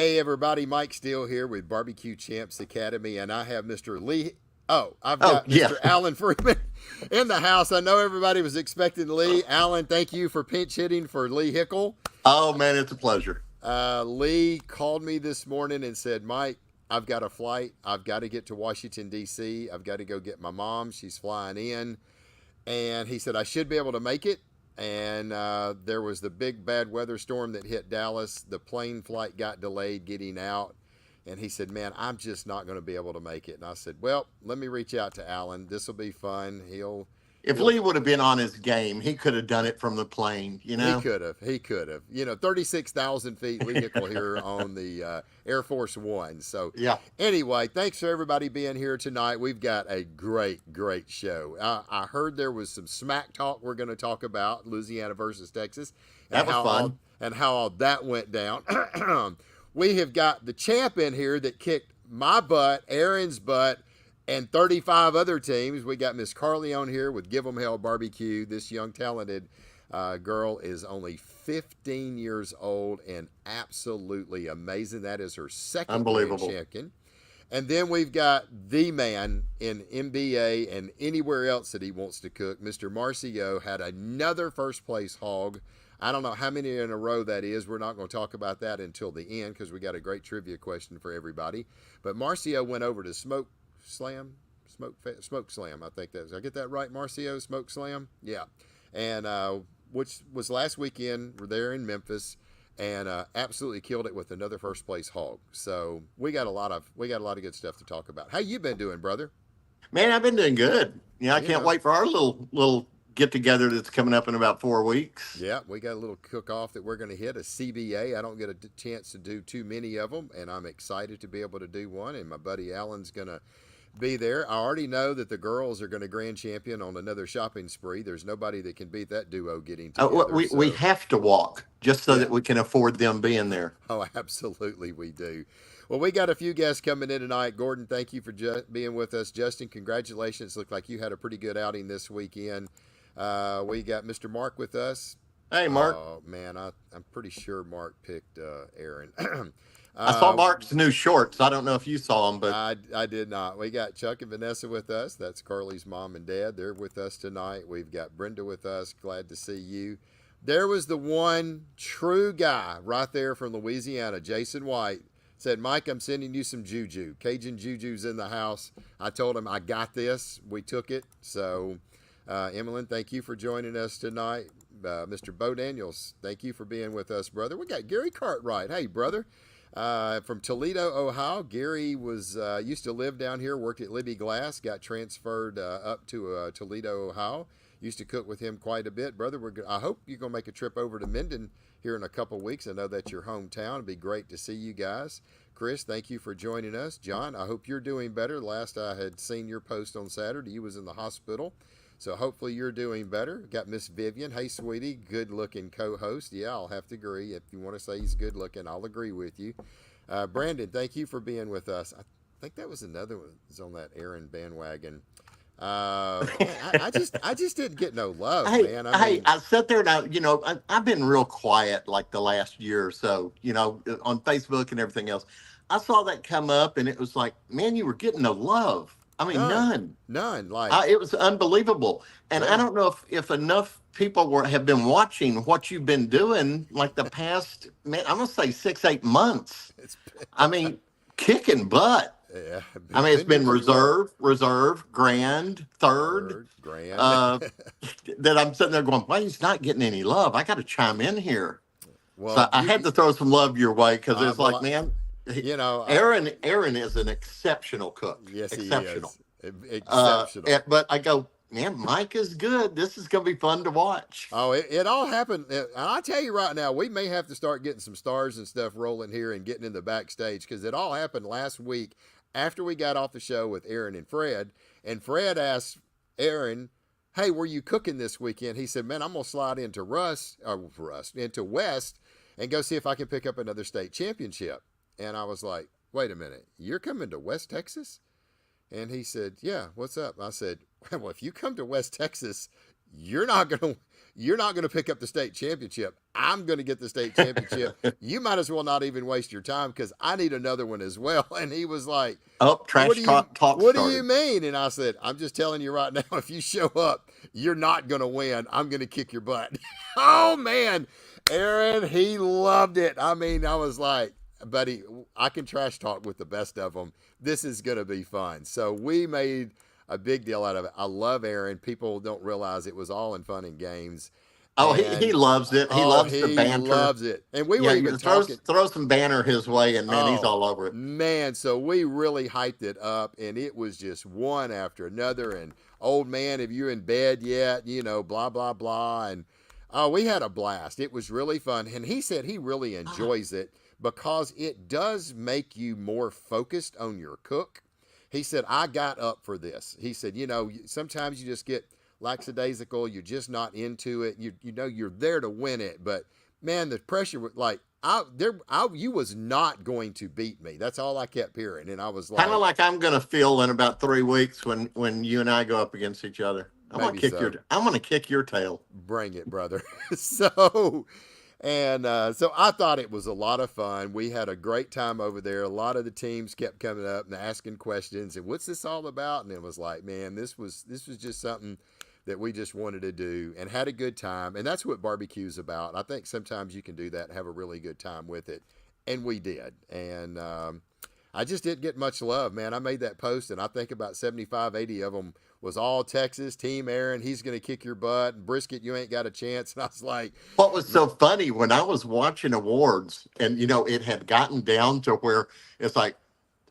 Hey everybody, Mike Steele here with Barbecue Champs Academy, and I have Mr. Lee. Oh, I've Oh, got yeah. Mr. Alan Freeman in the house. I know everybody was expecting Lee. Alan, thank you for pinch hitting for Lee Hickle. Oh, man, it's a pleasure. Lee called me this morning and said, Mike, I've got a flight. I've got to get to Washington, D.C. I've got to go get my mom. She's flying in. And he said, I should be able to make it. And there was the big bad weather storm that hit Dallas. The plane flight got delayed getting out. And he said, man, I'm just not going to be able to make it. And I said, well, let me reach out to Alan. This will be fun. If He'll Lee would have been on his game, he could have done it from the plane, you He know? could have. He could have. 36,000 feet Lee Hickle here on the Air Force One. So, Yeah. anyway, thanks for everybody being here tonight. We've got a great show. I heard there was some smack talk we're going to talk about, Louisiana versus Texas, That was fun. how all that went down. We have got the champ in here that kicked my butt, Aaron's butt, and 35 other teams. We got Miss Karley on here with Give 'em Hell Barbecue. This young, talented girl is only 15 years old and absolutely amazing. That is her second grand Unbelievable. champion. And then we've got the man in NBA and anywhere else that he wants to cook. Mr. Marcio had another first place hog. I don't know how many in a row that is. We're not going to talk about that until the end because we got a great trivia question for everybody. But Marcio went over to Smokeslam. I think that was. Did I get that right, Marcio? Smokeslam? Yeah. And which was last weekend. We're there in Memphis, and absolutely killed it with another first place hog. So we got a lot of good stuff to talk about. How you been doing, brother? Man, I've been doing good. I You can't know. wait for our little get together that's coming up in about 4 weeks. Yeah, we got a little cook-off that we're going to hit, a CBA. I don't get a chance to do too many of them, and I'm excited to be able to do one, and my buddy Alan's going to be there. I already know that the girls are going to grand champion on another shopping spree. There's nobody that can beat that duo getting together. We So, have to walk just so yeah. that we can afford them being there. Oh, absolutely, we do. Well, we got a few guests coming in tonight. Gordon, thank you for being with us. Justin, congratulations. Looked like you had a pretty good outing this weekend. We got Mr. Mark with us. Hey, Mark. Oh, man, I'm pretty sure Mark picked Aaron. I saw Mark's new shorts. I don't know if you saw them, but I did not. We got Chuck and Vanessa with us. That's Karley's mom and dad. They're with us tonight. We've got Brenda with us. Glad to see you. There was the one true guy right there from Louisiana, Jason White. Said, Mike, I'm sending you some juju. Cajun juju's in the house. I told him I got this. We took it. So, Emmeline, thank you for joining us tonight. Mr. Bo Daniels, thank you for being with us, brother. We got Gary Cartwright. Hey, brother. From Toledo, Ohio. Gary was used to live down here, worked at Libby Glass, got transferred up to Toledo, Ohio. Used to cook with him quite a bit, brother. I hope you're gonna make a trip over to Minden here in a couple weeks. I know that's your hometown. It'd be great to see you guys. Chris, thank you for joining us. John, I hope you're doing better. Last I had seen your post on Saturday, you was in the hospital. So hopefully you're doing better. Got Miss Vivian. Hey, sweetie, good-looking co-host. Yeah, I'll have to agree. If you want to say he's good-looking, I'll agree with you. Brandon, thank you for being with us. I think that was another one that's on that Aaron bandwagon. I just didn't get no love, hey, man. I sat there and I've been real quiet like the last year or so, on Facebook and everything else. I saw that come up and it was like, man, you were getting no love. I mean, none. Like, It was unbelievable. And I yeah. don't know if enough people have been watching what you've been doing like the past, man, I'm going to say 6-8 months. It's I mean, kicking butt. yeah. I mean, it's been pretty well. reserve, grand, third. Grand. Uh, that I'm sitting there going, well, he's not getting any love. I got to chime in here. Well, So I had to throw some love your way because it's well, like, man, Aaron is an exceptional cook. yes, Exceptional. he is. Exceptional. But I go, man, Mike is good. This is going to be fun to watch. Oh, it all happened. And I'll tell you right now, we may have to start getting some stars and stuff rolling here and getting in the backstage because it all happened last week after we got off the show with Aaron and Fred. And Fred asked Aaron, hey, were you cooking this weekend? He said, man, I'm going to slide into into West and go see if I can pick up another state championship. And I was like, wait a minute, you're coming to West Texas? And he said, yeah, what's up? I said, well, if you come to West Texas, you're not gonna you're not gonna pick up the state championship. I'm gonna get the state championship. You might as well not even waste your time because I need another one as well. And he was like, Oh, trash talk what do you started. mean? And I said, I'm just telling you right now, if you show up, you're not gonna win. I'm gonna kick your butt. Oh man, Aaron, he loved it. I mean, I was like, buddy, I can trash talk with the best of them. This is gonna be fun. So we made a big deal out of it. I love Aaron. People don't realize it was all in fun and games. Oh, he And loves it. He oh, loves the he banter. loves it. And we Yeah, were you even talking. throw some banner his way, and man, he's Oh, all over it. man. So we really hyped it up, and it was just one after another. And old man, if you're in bed yet, blah, blah, blah. And oh, we had a blast. It was really fun. And he said he really enjoys it because it does make you more focused on your cook. He said, I got up for this. He said, sometimes you just get lackadaisical. You're just not into it. You're there to win it. But man, the pressure was like, you was not going to beat me. That's all I kept hearing. And I was Kind of like, like I'm gonna feel in about 3 weeks when you and I go up against each other. maybe so. I'm gonna kick your tail. Bring it, brother. So I thought it was a lot of fun. We had a great time over there. A lot of the teams kept coming up and asking questions and what's this all about? And it was like, man, this was just something that we just wanted to do and had a good time. And that's what barbecue's about. I think sometimes you can do that and have a really good time with it. And we did. And I just didn't get much love, man. I made that post and I think about 75, 80 of them was all Texas, Team Aaron, he's going to kick your butt. And Brisket, you ain't got a chance. And I was like, What was so funny when I was watching awards, and it had gotten down to where it's like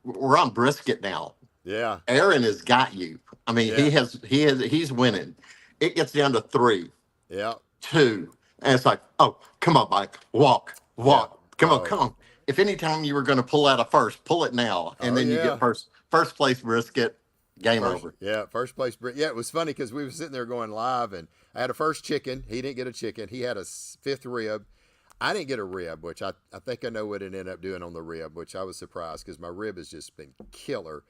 we're on Brisket now. yeah, Aaron has got you. I mean, yeah, he's winning. It gets down to 3, yeah, 2, and it's like, oh, come on, Mike, walk, yeah. come on, come on. If any time you were going to pull out a first, pull it now, and Oh, then you yeah. get first place Brisket. Game over. Yeah, first place. Yeah, it was funny because we were sitting there going live, and I had a first chicken. He didn't get a chicken. He had a fifth rib. I didn't get a rib, which I think I know what it ended up doing on the rib, which I was surprised because my rib has just been killer.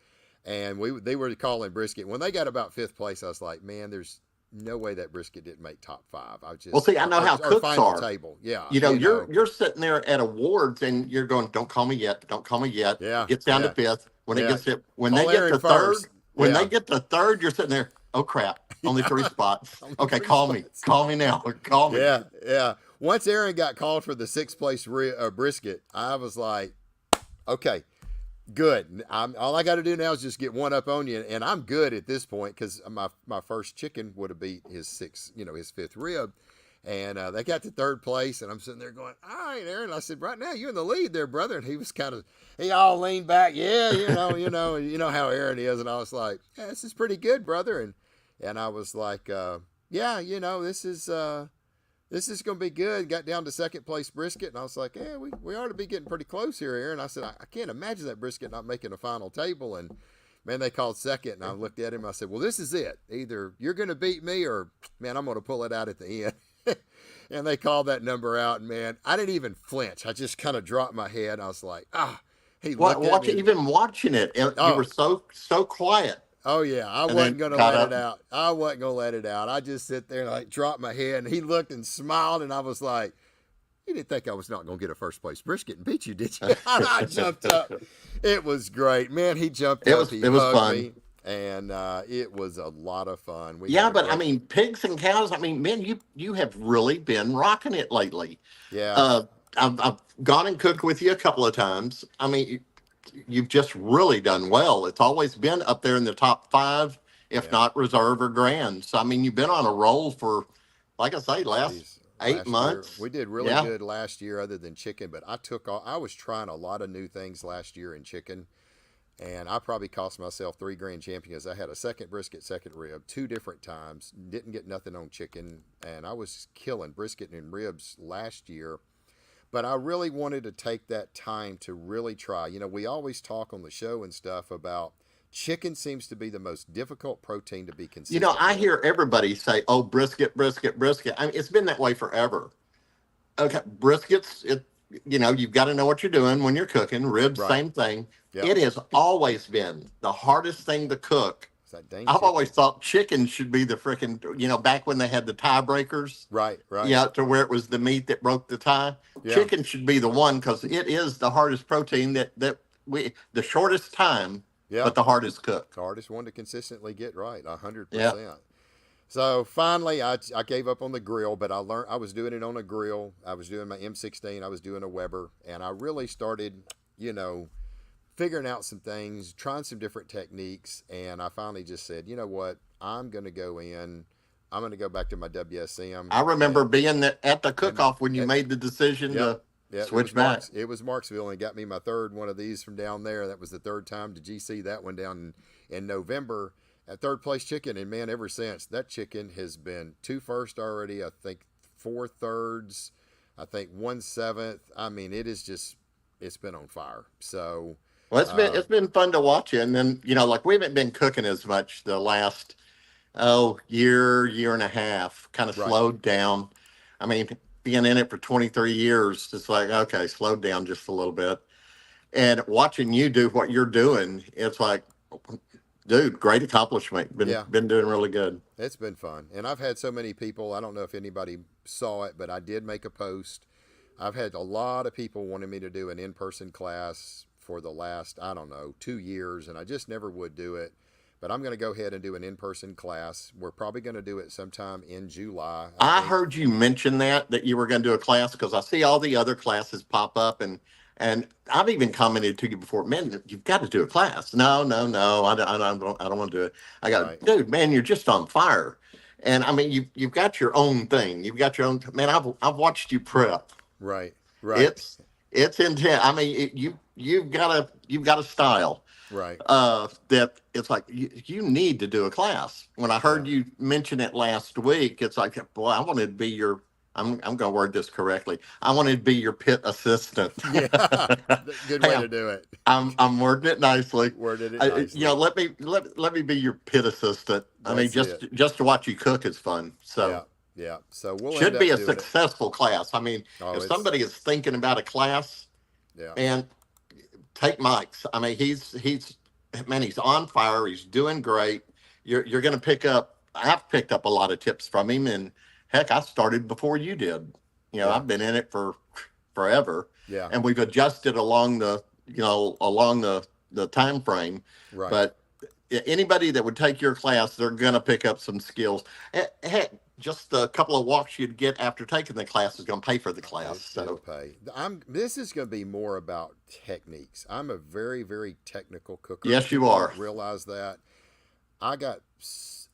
And they were calling Brisket. When they got about fifth place, I was like, man, there's no way that Brisket didn't make top 5. Well, see, I know how our cooks final are. table. Yeah, You're sitting there at awards and you're going, don't call me yet, don't call me yet. Yeah, Gets down yeah, to 5th. When yeah. it gets it, when Call they get Aaron to third, first. when Yeah. they get to third, you're sitting there. Oh crap! Only 3 spots. Only Okay, 3 call me. spots. Call me now. Call me. Yeah, yeah. Once Aaron got called for the 6th place Brisket, I was like, okay, good. All I got to do now is just get one up on you, and I'm good at this point because my first chicken would have beat his 5th rib, and they got to 3rd place, and I'm sitting there going, all right, Aaron. I said, right now you're in the lead there, brother, and he was he all leaned back, yeah, you know how Aaron is, and I was like, yeah, this is pretty good, brother, and I was like, yeah, this is going to be good. Got down to 2nd place Brisket, and I was like, yeah, we ought to be getting pretty close here, Aaron. I said, I can't imagine that Brisket not making a final table. And, man, they called 2nd, and I looked at him. I said, well, this is it. Either you're going to beat me or, man, I'm going to pull it out at the end. And they called that number out, and, man, I didn't even flinch. I just kind of dropped my head. I was like, he looked at me. Even watching it, you were so quiet. Oh, yeah. I And wasn't then going to caught let up. it out. I wasn't going to let it out. I just sit there and like drop my head. And he looked and smiled. And I was like, you didn't think I was not going to get a 1st place Brisket and beat you, did you? I jumped up. It was great. Man, he jumped up. He It was hugged fun. me. And it was a lot of fun. Yeah, but I mean, pigs and cows. I mean, man, you have really been rocking it lately. Yeah. I've gone and cooked with you a couple of times. I mean, you've just really done well. It's always been up there in the top 5, if not reserve or grand. So I mean, you've been on a roll for, like I say, last 8 months. We did really good last year, other than chicken. But I was trying a lot of new things last year in chicken. And I probably cost myself $3 grand champion because I had a 2nd brisket, 2nd rib, 2 different times. Didn't get nothing on chicken, and I was killing brisket and ribs last year. But I really wanted to take that time to really try. We always talk on the show and stuff about chicken seems to be the most difficult protein to be consistent. I hear everybody say, "Oh, brisket, brisket, brisket." I mean, it's been that way forever. Okay, briskets. You've got to know what you're doing when you're cooking. Ribs, Right. same thing. Yep. It has always been the hardest thing to cook that dang I've always chicken. thought chicken should be the freaking, back when they had the tiebreakers, Right, right. yeah, to where it was the meat that broke the tie. Yeah, Chicken should be the one because it is the hardest protein the shortest time, yeah. but the hardest cook. The hardest one to consistently get right, Yeah. 100%. So finally, I gave up on the grill, but I learned I was doing it on a grill. I was doing my M16. I was doing a Weber, and I really started, you know, figuring out some things, trying some different techniques, and I finally just said, you know what, I'm going to go in. I'm going to go back to my WSM, I remember being at the and, cook-off when you and made the decision yep, to yeah, it was switch back. It was Marksville, and got me my third one of these from down there. That was the third time to GC that one down in November at third place chicken. And man, ever since, that chicken has been 2 first already. I think 4 thirds. I think 1 seventh. I mean, it is just, it's been on fire. So Well, uh, it's been fun to watch you, and then like we haven't been cooking as much the last year and a half. Kind of right. slowed down. I mean, being in it for 23 years, it's like okay, slowed down just a little bit. And watching you do what you're doing, it's like, dude, great accomplishment. Yeah, Been doing really good. it's been fun. And I've had so many people, I don't know if anybody saw it, but I did make a post. I've had a lot of people wanting me to do an in person class for the last, I don't know, 2 years, and I just never would do it. But I'm going to go ahead and do an in person class. We're probably going to do it sometime in July, I I think. heard you mention that you were going to do a class because I see all the other classes pop up and I've even commented to you before, man, you've got to do a class. No, I don't want to do it. I got, Right, dude, man, you're just on fire. And I mean, you've got your own thing. You've got your own, man. I've watched you prep. right, right, It's it's intense. I mean, you've got a style right. that it's like you need to do a class. When I Yeah, heard you mention it last week, it's like, boy, I wanted to be your. I'm going to word this correctly. I wanted to be your pit assistant. yeah. Good Hey, way to do it. I'm wording it nicely. Worded it nicely. Let me be your pit assistant. I mean, That's it. just to watch you cook is fun. Yeah, So yeah. So we'll end should be up a doing it. successful class. I mean, Oh, if it's, somebody is thinking about a class, yeah, man, take Mike's. I mean, he's man, he's on fire. He's doing great. You're going to pick up. I've picked up a lot of tips from him, and heck, I started before you did. yeah, I've been in it for forever, yeah. and we've adjusted along the time frame. Right. But anybody that would take your class, they're going to pick up some skills. Heck, just a couple of walks you'd get after taking the class is going to pay for the class. It'll So pay. This is going to be more about techniques. I'm a very, very technical cooker. yes, you People are. don't realize that. I got.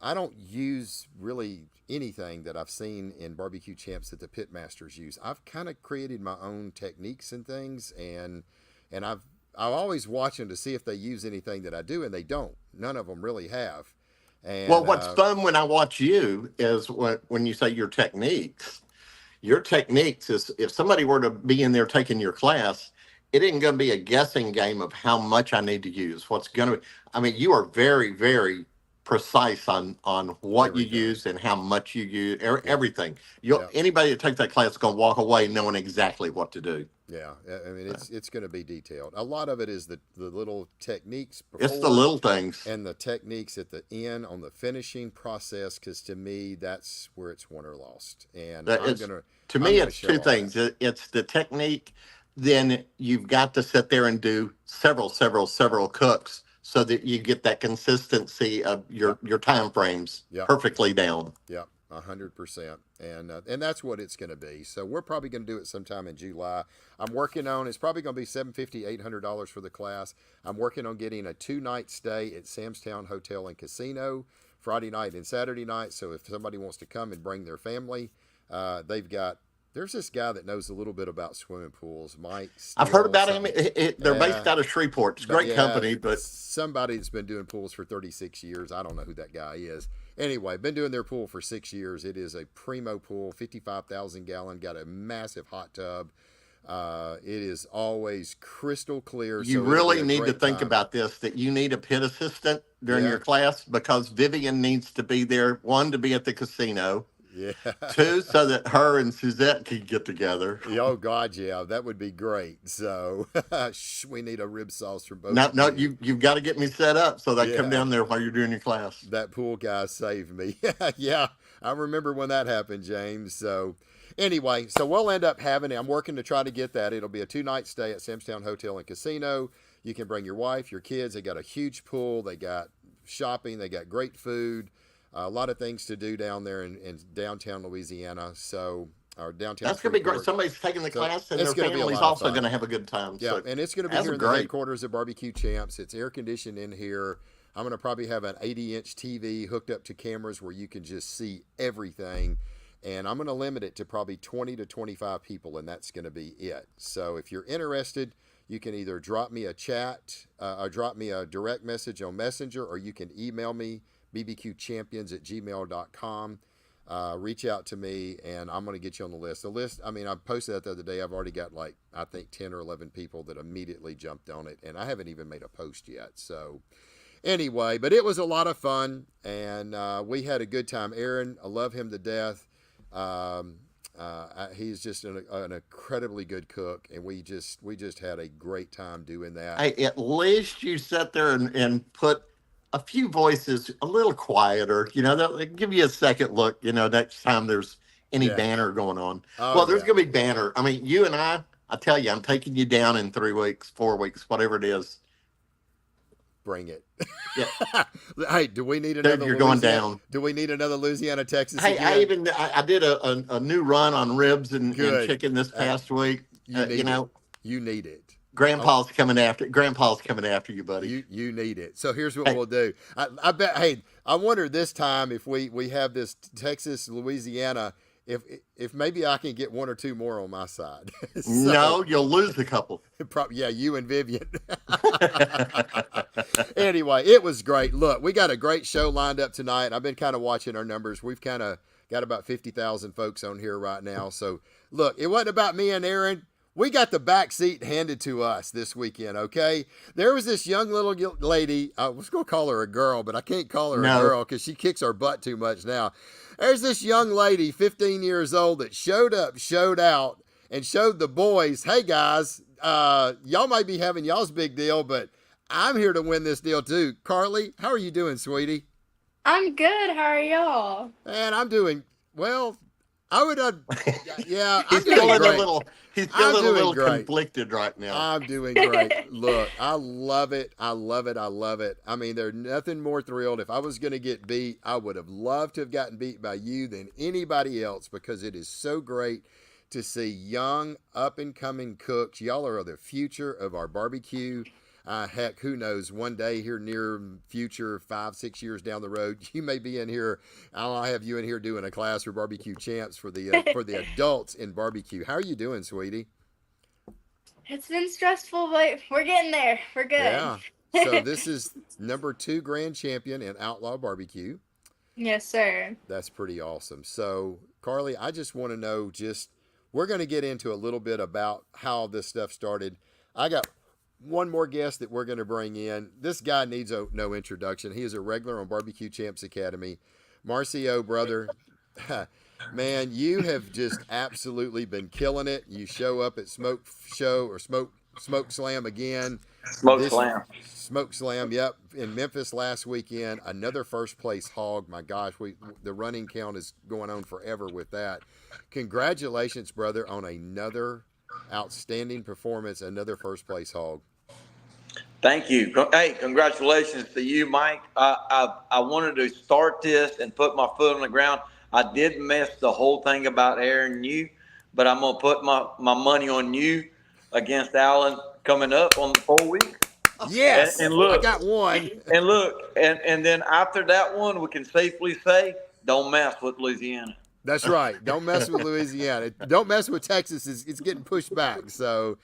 I don't use really anything that I've seen in barbecue champs that the pit masters use. I've kind of created my own techniques and things, and I've always watch them to see if they use anything that I do, and they don't. None of them really have. Well, And what's fun when I watch you is when you say your techniques is if somebody were to be in there taking your class, it isn't going to be a guessing game of how much I need to use. What's going to be, I mean, you are very, very precise on what you everything. use and how much you use, Yeah, everything. You yeah. anybody that takes that class is going to walk away knowing exactly what to do. Yeah, I mean it's going to be detailed. A lot of it is the little techniques It's the before little things. and the techniques at the end on the finishing process. Because to me, that's where it's won or lost. And That it's to I'm me, gonna it's show two all that. things. It's the technique. Then you've got to sit there and do several cooks so that you get that consistency of Yep, your time frames yep, perfectly down. yep, 100%. And that's what it's going to be. So we're probably going to do it sometime in July. I'm working on. It's probably going to be $750, $800 for the class. I'm working on getting a 2-night stay at Sam's Town Hotel and Casino, Friday night and Saturday night. So if somebody wants to come and bring their family, they've got. There's this guy that knows a little bit about swimming pools, Mike I've heard Steele, about him. something. They're Yeah, based out of Shreveport. It's a but great yeah, company, but somebody that's been doing pools for 36 years. I don't know who that guy is. Anyway, been doing their pool for 6 years. It is a primo pool, 55,000 gallon, got a massive hot tub. It is always crystal clear, you so it'll be really a need to great think time. about this, that you need a pit assistant during Yeah, your class because Vivian needs to be there, one, to be at the casino. Yeah. Two, so that her and Suzette could get together. Oh God, yeah, that would be great. So we need a rib sauce for both No, of no, you. you've got to get me set up so that I come Yeah, down there while you're doing your class. that pool guy saved me. Yeah, I remember when that happened, James. So anyway, so we'll end up having it. I'm working to try to get that. It'll be a 2-night stay at Samstown Hotel and Casino. You can bring your wife, your kids. They got a huge pool. They got shopping. They got great food. A lot of things to do down there in downtown Louisiana. So, or downtown. That's going to be great. Freeport. Somebody's taking the So class, and it's their going to be a family's lot of also fun. going to have a good time. Yeah, So and it's going to be that's here in the great. headquarters of BBQ Champs. It's air conditioned in here. I'm going to probably have an 80-inch TV hooked up to cameras where you can just see everything. And I'm going to limit it to probably 20 to 25 people, and that's going to be it. So if you're interested, you can either drop me a chat or drop me a direct message on Messenger, or you can email me, bbqchampions@gmail.com. Reach out to me, and I'm going to get you on the list. The list, I mean, I posted that the other day. I've already got like, I think 10 or 11 people that immediately jumped on it, and I haven't even made a post yet. So anyway, but it was a lot of fun, and we had a good time. Aaron, I love him to death. He's just an incredibly good cook, and we just had a great time doing that. Hey, at least you sat there and put a few voices a little quieter. You know, they'll give you a second look. You know, next time there's any Yeah. banner going on. Oh, Well, there's yeah. going to be banner. I mean, you and I tell you, I'm taking you down in 3 weeks, 4 weeks, whatever it is. Bring it. Yeah. Hey, do we need Dude, another? you're going Louisiana- down. Do we need another Louisiana, Texas? Hey, again? I did a new run on ribs and Good. chicken this past week. You know, you need it. Grandpa's coming after you, buddy. You need it. So here's what Hey. we'll do. I bet. Hey, I wonder this time if we have this Texas, Louisiana. If maybe I can get 1 or 2 more on my side. So, No, you'll lose a couple. yeah, you and Vivian. Anyway, it was great. Look, we got a great show lined up tonight. I've been kind of watching our numbers. We've kind of got about 50,000 folks on here right now. So look, it wasn't about me and Aaron. We got the back seat handed to us this weekend, okay? There was this young little lady. I was going to call her a girl, but I can't call her a girl because she kicks our butt too much now. There's this young lady, 15 years old, that showed up, showed out, and showed the boys, hey, guys, y'all might be having y'all's big deal, but I'm here to win this deal too. Karley, how are you doing, sweetie? I'm good. How are y'all? Man, I'm doing, well, I would, yeah, I'm He's doing feeling great. he's I'm feeling a doing little great. conflicted right now. I'm doing great. Look, I love it. I love it. I love it. I mean, there's nothing more thrilled. If I was going to get beat, I would have loved to have gotten beat by you than anybody else because it is so great to see young, up-and-coming cooks. Y'all are the future of our barbecue. Heck, who knows? One day here near future, 5-6 years down the road, you may be in here. I'll have you in here doing a class for BBQ Champs for the adults in barbecue. How are you doing, sweetie? It's been stressful, but we're getting there. We're good. Yeah. So this is number 2 grand champion in Outlaw Barbecue. Yes, sir. That's pretty awesome. So, Karley, I just want to know we're going to get into a little bit about how this stuff started. I got one more guest that we're going to bring in. This guy needs no introduction. He is a regular on Barbecue Champs Academy. Marcio, brother, man, you have just absolutely been killing it. You show up at Smokeslam again. Smokeslam. Smokeslam, yep. In Memphis last weekend, another first place hog. My gosh, the running count is going on forever with that. Congratulations, brother, on another outstanding performance, another first place hog. Thank you. Hey, congratulations to you, Mike. I wanted to start this and put my foot on the ground. I did mess the whole thing about Aaron you, but I'm going to put my money on you against Alan coming up on the 4 weeks. Yes, and look, I got one. And look, and then after that one, we can safely say, don't mess with Louisiana. That's right. Don't mess with Louisiana. Don't mess with Texas. It's getting pushed back. So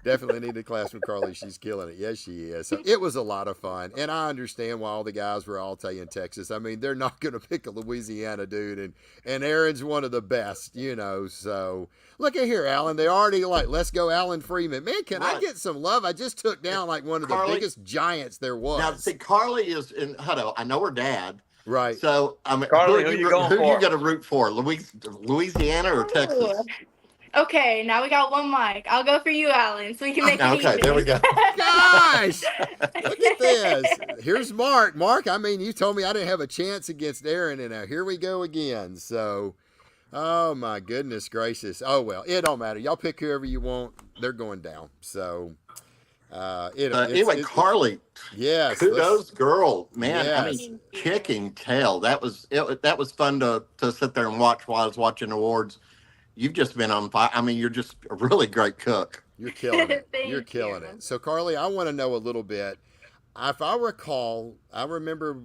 definitely need a class from Karley. She's killing it. Yes, she is. So it was a lot of fun. And I understand why all the guys were all saying Texas. I mean, they're not going to pick a Louisiana dude. And Aaron's one of the best, So look at here, Alan. They already let's go Alan Freeman. Man, can I get some love? I just took down one of the Karley, biggest giants there was. Now, see, Karley is I know her dad. Right. So I mean, Karley, who you going who you for? got to root for? Louisiana or Texas? Ooh. Okay, now we got one mic. I'll go for you, Alan, so we can make it Okay, even. there we go. Gosh, look at this. Here's Mark. Mark, I mean, you told me I didn't have a chance against Aaron, and now here we go again. So, oh my goodness gracious. Oh well, it don't matter. Y'all pick whoever you want. They're going down. So, Anyway, Karley, yes, kudos, girl, man. I Yes. mean, kicking tail. That was that was fun to sit there and watch while I was watching awards. You've just been on fire. I mean, you're just a really great cook. You're killing it. Thank You're killing you. it. So, Karley, I want to know a little bit. If I recall, I remember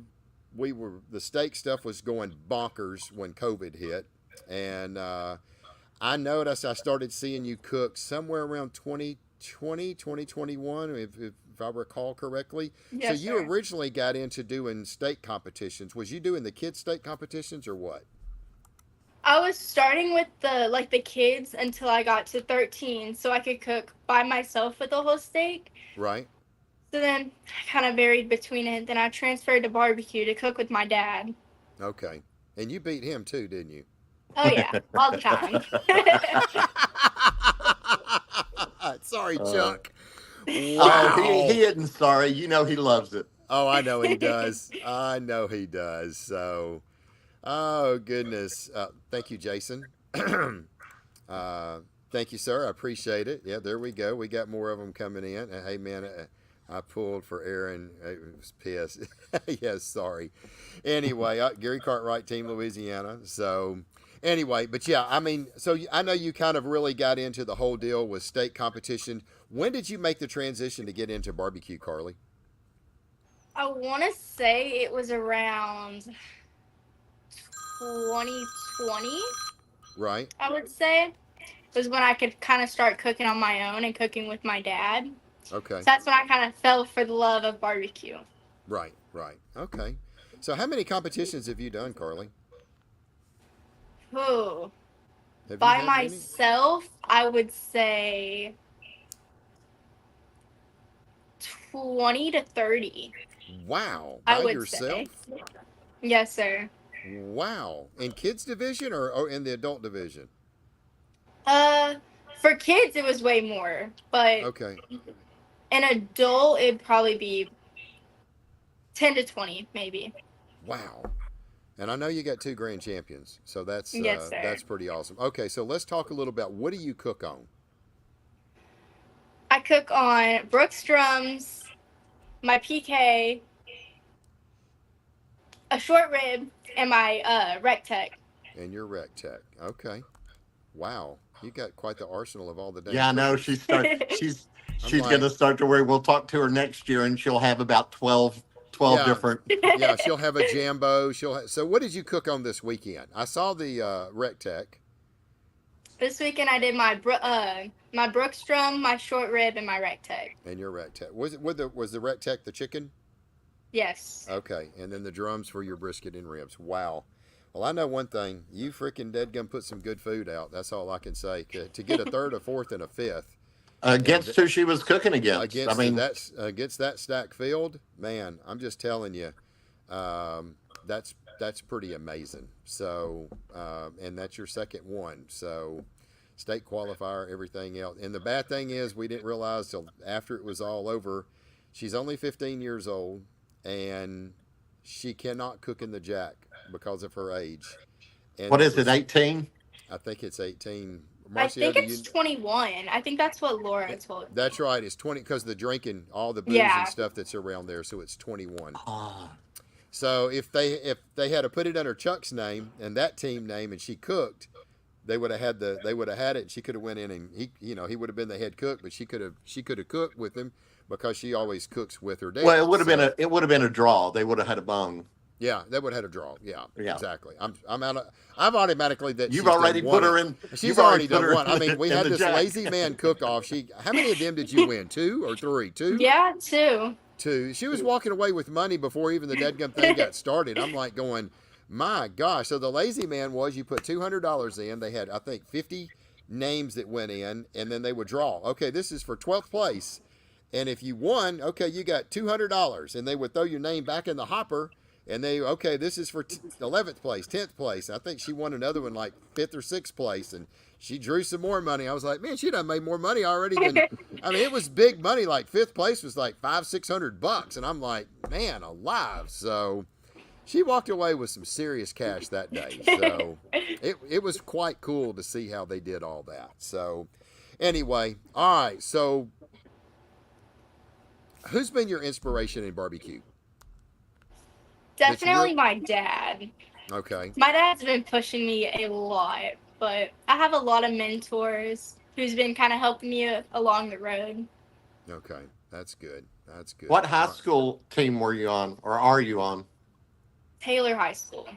the steak stuff was going bonkers when COVID hit, and I noticed I started seeing you cook somewhere around 2020, 2021, if I recall correctly. Yes, so you sir. originally got into doing steak competitions. Was you doing the kids' steak competitions or what? I was starting with the kids until I got to 13, so I could cook by myself with the whole steak. Right. So then I kind of varied between it. Then I transferred to barbecue to cook with my dad. Okay. And you beat him too, didn't you? Oh yeah, all the time. Sorry, Chuck. Oh, Wow. he isn't sorry. You know he loves it. Oh, I know he does. I know he does. So, oh goodness. Thank you, Jason. Thank you, sir. I appreciate it. Yeah, there we go. We got more of them coming in. Hey, man, I pulled for Aaron. I was pissed. Yes, sorry. Anyway, Gary Cartwright, Team Louisiana. So, anyway, but yeah, I mean, so I know you kind of really got into the whole deal with steak competition. When did you make the transition to get into barbecue, Karley? I want to say it was around 2020, Right. I would say. Was when I could kind of start cooking on my own and cooking with my dad. Okay. So that's when I kind of fell for the love of barbecue. Right. Okay. So how many competitions have you done, Karley? Ooh. Have you By had many? myself, I would say 20 to 30. Wow. I By would yourself? say. Yes, sir. Wow. In kids division or in the adult division? For kids, it was way more, but Okay. an adult, it'd probably be 10 to 20, maybe. Wow. And I know you got 2 grand champions, so that's Yes, sir. that's pretty awesome. Okay, so let's talk a little about what do you cook on? I cook on Brooks drums, my PK, a short rib, and my Rec Tech. And your rec tech. Okay. Wow. You got quite the arsenal of all the damn Yeah, I know. cookers. She's I'm like- going to start to where we'll talk to her next year, and she'll have about 12 Yeah. different. Yeah, she'll have a jambo. So what did you cook on this weekend? I saw the rec tech. This weekend I did my my Brooks drum, my short rib, and my Rec Tech. And your rec tech. Was the rec tech the chicken? Yes. Okay, and then the drums for your brisket and ribs. Wow. Well, I know one thing. You freaking deadgum put some good food out. That's all I can say. To get a third, a fourth, and a fifth Against who she was cooking against. against I mean, against that stack field, man, I'm just telling you, that's pretty amazing. So, and that's your second one. So, state qualifier, everything else. And the bad thing is, we didn't realize till after it was all over, she's only 15 years old, and she cannot cook in the jack because of her age. And what is it, 18? I think it's 18. I Marcio, think do it's 21. I think that's what Laura told me. That's right. It's 20 because the drinking, all the booze Yeah. and stuff that's around there. So it's 21. Ah, So if they had to put it under Chuck's name and that team name, and she cooked, they would have had it. And she could have went in, and he would have been the head cook, but she could have cooked with him because she always cooks with her dad. well, it would have So, been a draw. They would have had a bone. yeah, they would have had a draw. Yeah, Yeah. exactly. I've automatically that You've she's done already one put her of- in. She's you've already put done her one. I mean, we in had the this jack. lazy man cook off. How many of them did you win? 2 or 3? 2? Yeah, 2. 2. She was walking away with money before even the deadgum thing got started. I'm like going, my gosh. So the lazy man was you put $200 in. They had, I think, 50 names that went in, and then they would draw. Okay, this is for 12th place. And if you won, okay, you got $200. And they would throw your name back in the hopper. And okay, this is for 11th place, 10th place. I think she won another one like 5th or 6th place, and she drew some more money. I was like, man, she done made more money already than. I mean, it was big money. Like 5th place was like $500-600, and I'm like, man, alive. So she walked away with some serious cash that day. So it was quite cool to see how they did all that. So anyway, all right. So who's been your inspiration in barbecue? Definitely my dad. Okay. My dad's been pushing me a lot, but I have a lot of mentors who's been kind of helping me along the road. Okay, that's good. That's good. What high school team were you on, or are you on? Taylor High School.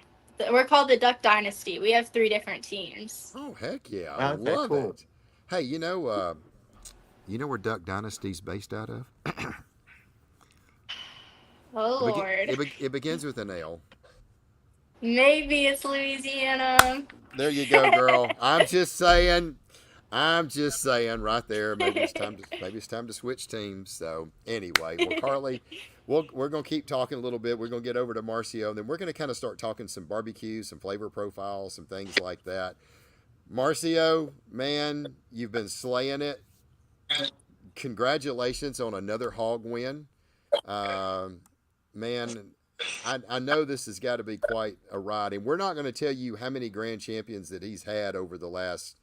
We're called the Duck Dynasty. We have 3 different teams. Oh, heck yeah. I love it. Hey, you know where Duck Dynasty's based out of? Oh, Lord. It begins with an L. Maybe it's Louisiana. There you go, girl. I'm just saying right there. Maybe it's time to switch teams. So anyway, well, Karley, we're gonna keep talking a little bit. We're gonna get over to Marcio, and then we're gonna kind of start talking some barbecue, some flavor profiles, some things like that. Marcio, man, you've been slaying it. Congratulations on another hog win. Man, I know this has got to be quite a ride, and we're not going to tell you how many grand champions that he's had over the last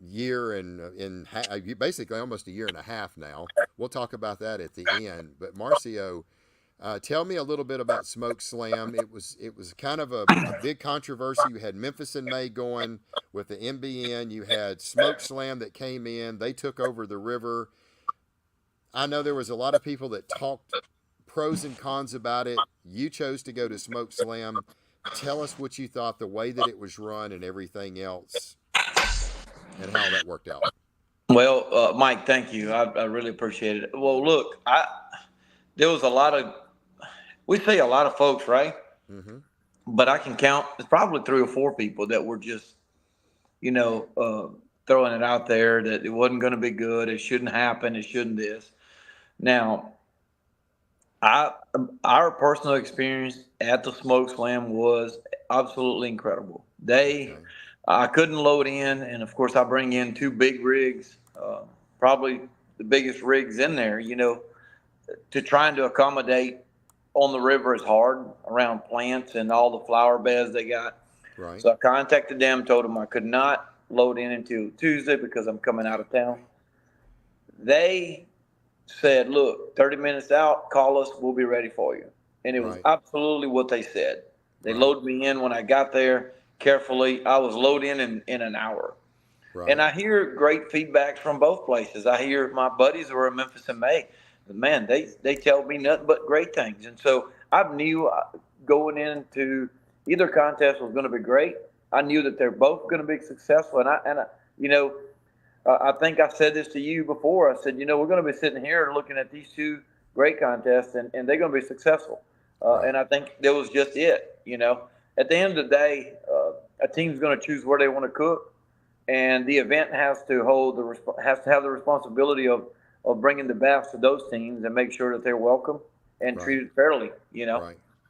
year and basically almost a year and a half now. We'll talk about that at the end. But Marcio, tell me a little bit about Smokeslam. It was kind of a big controversy. You had Memphis and May going with the MBN. You had Smokeslam that came in. They took over the river. I know there was a lot of people that talked pros and cons about it. You chose to go to Smokeslam. Tell us what you thought, the way that it was run and everything else, and how that worked out. Well, Mike, thank you. I really appreciate it. Well, look, there was we see a lot of folks, right? Mm-hmm. But I can count, it's probably 3 or 4 people that were just, throwing it out there that it wasn't going to be good. It shouldn't happen. It shouldn't this. Now, our personal experience at the Smokeslam was absolutely incredible. I couldn't load in, and of course I bring in 2 big rigs, probably the biggest rigs in there. To trying to accommodate on the river is hard around plants and all the flower beds they got. Right. So I contacted them, told them I could not load in until Tuesday because I'm coming out of town. They said, look, 30 minutes out, call us, we'll be ready for you. And it was absolutely what they said. They loaded me in when I got there carefully. I was loaded in an hour. Right. And I hear great feedback from both places. I hear my buddies who are in Memphis and May, man, they tell me nothing but great things. And so I knew going into either contest was going to be great. I knew that they're both going to be successful. And I think I said this to you before. I said, we're going to be sitting here looking at these 2 great contests, and they're going to be successful. And I think that was just it. At the end of the day, a team's going to choose where they want to cook, and the event has to have the responsibility of bringing the best to those teams and make sure that they're welcome and treated fairly.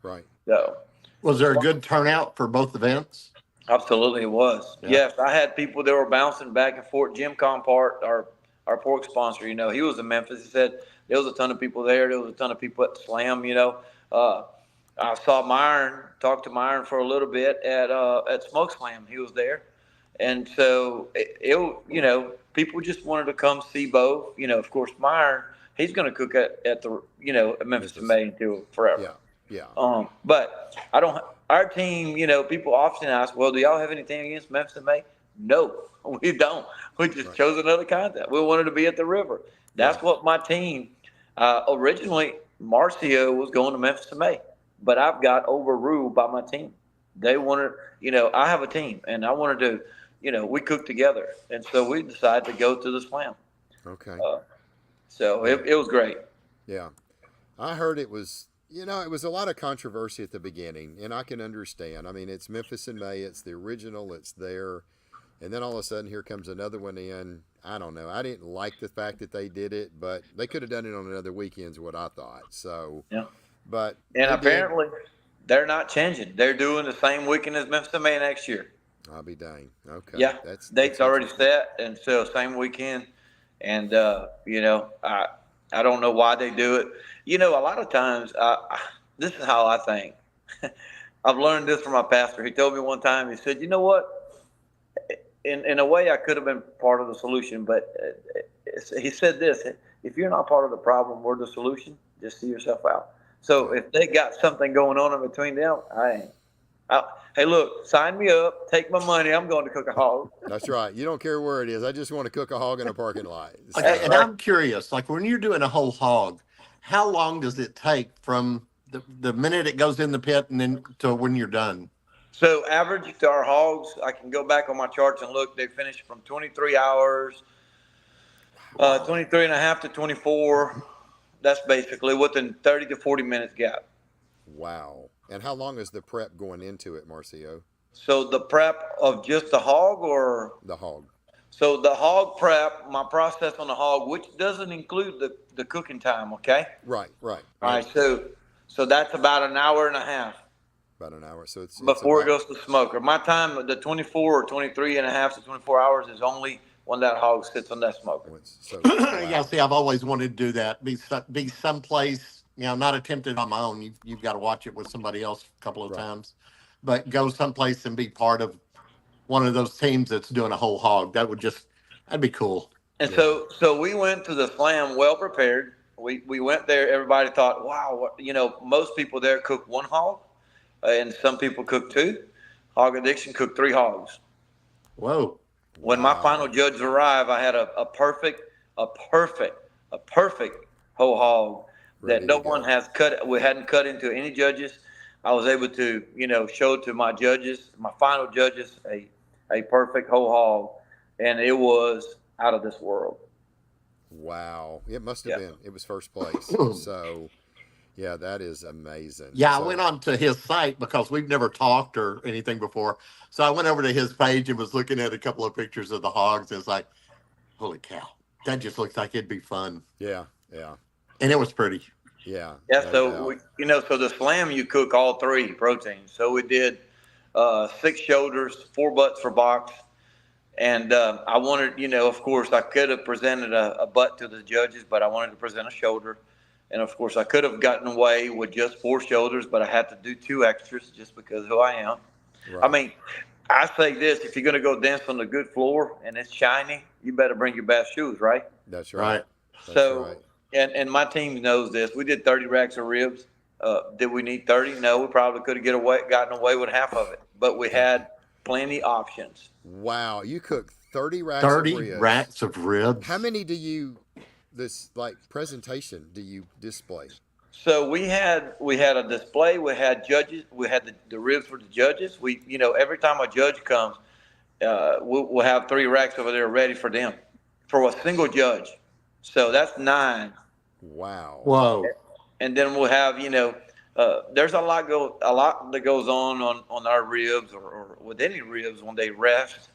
Right. So, was there a good turnout for both events? Absolutely, it was. Yeah. Yes, I had people that were bouncing back and forth. Jim Compart, our pork sponsor, he was in Memphis. He said there was a ton of people there. There was a ton of people at the Slam. I saw Myron, talked to Myron for a little bit at Smokeslam. He was there, and so people just wanted to come see both. Of course, Myron, he's going to cook at the at Memphis and May until forever. Yeah. But I don't. Our team, people often ask, well, do y'all have anything against Memphis and May? No, we don't. We just chose another contest. We wanted to be at the river. That's what my team, originally, Marcio was going to Memphis and May, but I've got overruled by my team. They wanted, I have a team, and I wanted to, we cook together. And so we decided to go to the Slam. Okay. So it was great. Yeah. I heard it was, it was a lot of controversy at the beginning, and I can understand. I mean, it's Memphis in May. It's the original. It's there. And then all of a sudden, here comes another one in. I don't know. I didn't like the fact that they did it, but they could have done it on another weekend is what I thought. So, yeah. But and apparently, They're not changing. They're doing the same weekend as Memphis May next year. I'll be dang. Okay. Yeah, That's date's already interesting. set, and so same weekend. And I don't know why they do it. A lot of times, this is how I think. I've learned this from my pastor. He told me one time. He said, "You know what? In a way, I could have been part of the solution, but he said this: if you're not part of the problem, we're the solution. Just see yourself out. So if they got something going on in between them, I ain't. Hey, look, sign me up. Take my money. I'm going to cook a hog. That's right. You don't care where it is. I just want to cook a hog in a parking lot. Okay, and So, I'm curious, like when you're doing a whole hog, how long does it take from the minute it goes in the pit and then to when you're done? So average to our hogs, I can go back on my charts and look. They finish from 23 hours, 23 and a half to 24. That's basically within 30 to 40 minutes gap. wow. And how long is the prep going into it, Marcio? So the prep of just the hog, or The hog. so the hog prep, my process on the hog, which doesn't include the cooking time. Okay. Right. All right. So that's about an hour and a half About an hour. So it's before it about goes to smoker. My time, the 24 or 23 and a half to 24 hours is only when that hog sits on that smoker. so Yeah, wow. see, I've always wanted to do that. Be someplace, not attempted on my own. You've got to watch it with somebody else a couple of Right. times, but go someplace and be part of one of those teams that's doing a whole hog. That'd be cool. And Yeah. so we went to the slam well prepared. We went there. Everybody thought, wow, most people there cook one hog, and some people cook two. Hog Addiction cooked three hogs. Whoa. When my Wow. final judge arrived, I had a perfect, a perfect whole hog that Ready no to go. one has cut. We hadn't cut into any judges. I was able to, show to my judges, my final judges, a perfect whole hog, and it was out of this world. Wow. It must have Yeah. been. It was first place. So yeah, that is amazing. Yeah, I So went on to his site because we've never talked or anything before. So I went over to his page and was looking at a couple of pictures of the hogs. And it's like, holy cow, that just looks like it'd be fun. yeah. And it was pretty. Yeah. Yeah, No so doubt. so the slam you cook all three proteins. So we did 6 shoulders, 4 butts for box, and I wanted, of course, I could have presented a butt to the judges, but I wanted to present a shoulder, and of course, I could have gotten away with just 4 shoulders, but I had to do 2 extras just because of who I am. Right. I mean, I say this: if you're going to go dance on a good floor and it's shiny, you better bring your best shoes, right? That's right. Right. That's So, right. and my team knows this. We did 30 racks of ribs. Did we need 30? No, we probably could have gotten away with half of it, but we had plenty options. Wow. You cook 30 racks 30 of ribs. racks of ribs. How many do you this like presentation do you display? So we had a display. We had judges. We had the ribs for the judges. We, every time a judge comes, we'll have 3 racks over there ready for them, for a single judge. So that's 9. Wow. Whoa. And then we'll have, there's a lot that goes on our ribs, or with any ribs when they rest.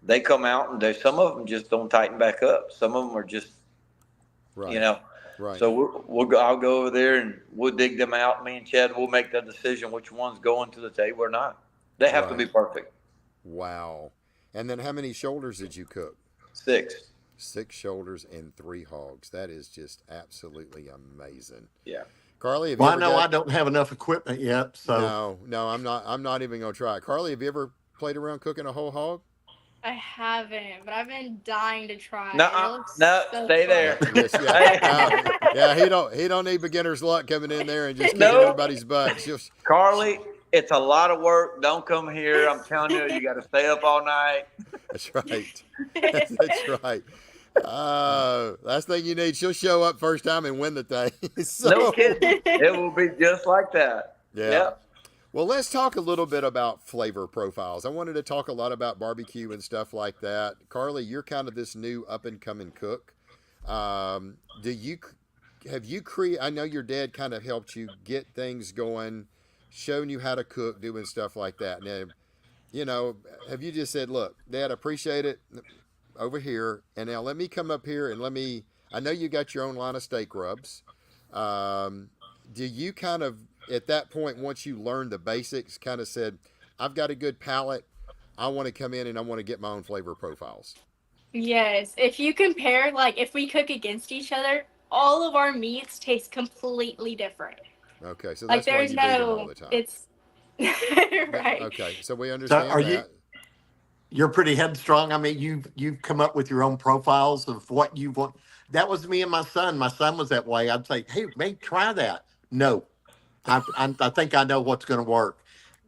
They come out and some of them just don't tighten back up. Some of them are just, Right. Right. So I'll go over there and we'll dig them out. Me and Chad will make the decision which one's going to the table or not. They have to be Right. perfect. Wow. And then how many shoulders did you cook? 6. 6 shoulders and 3 hogs. That is just absolutely amazing. Yeah. Karley, have you Well, I ever know got... I don't have enough equipment yet. So No, I'm not. I'm not even gonna try. Karley, have you ever played around cooking a whole hog? I haven't, but I've been dying to try. No, It looks no, so stay fun. there. Yes, yeah. He don't need beginner's luck coming in there and just kicking No. everybody's butt. Carly, it's a lot of work. Don't come here. I'm telling you, you got to stay up all night. That's right. That's right. Last thing you need, she'll show up first time and win the thing. So, No kidding. It will be just like that. yeah. Yep. Well, let's talk a little bit about flavor profiles. I wanted to talk a lot about barbecue and stuff like that. Karley, you're kind of this new up and coming cook. Have you create? I know your dad kind of helped you get things going, showing you how to cook, doing stuff like that. Now, have you just said, "Look, Dad, appreciate it over here, and now let me come up here and I know you got your own line of steak rubs. Do you kind of at that point, once you learned the basics, kind of said, I've got a good palate. I want to come in and I want to get my own flavor profiles. Yes. If you compare, like, if we cook against each other, all of our meats taste completely different. Okay, so Like, that's why there's you do them all no, the time. it's right. Okay, so we So understand are you? that. You're pretty headstrong. I mean, you've come up with your own profiles of what you want. That was me and my son. My son was that way. I'd say, "Hey, mate, try that." No, I think I know what's going to work,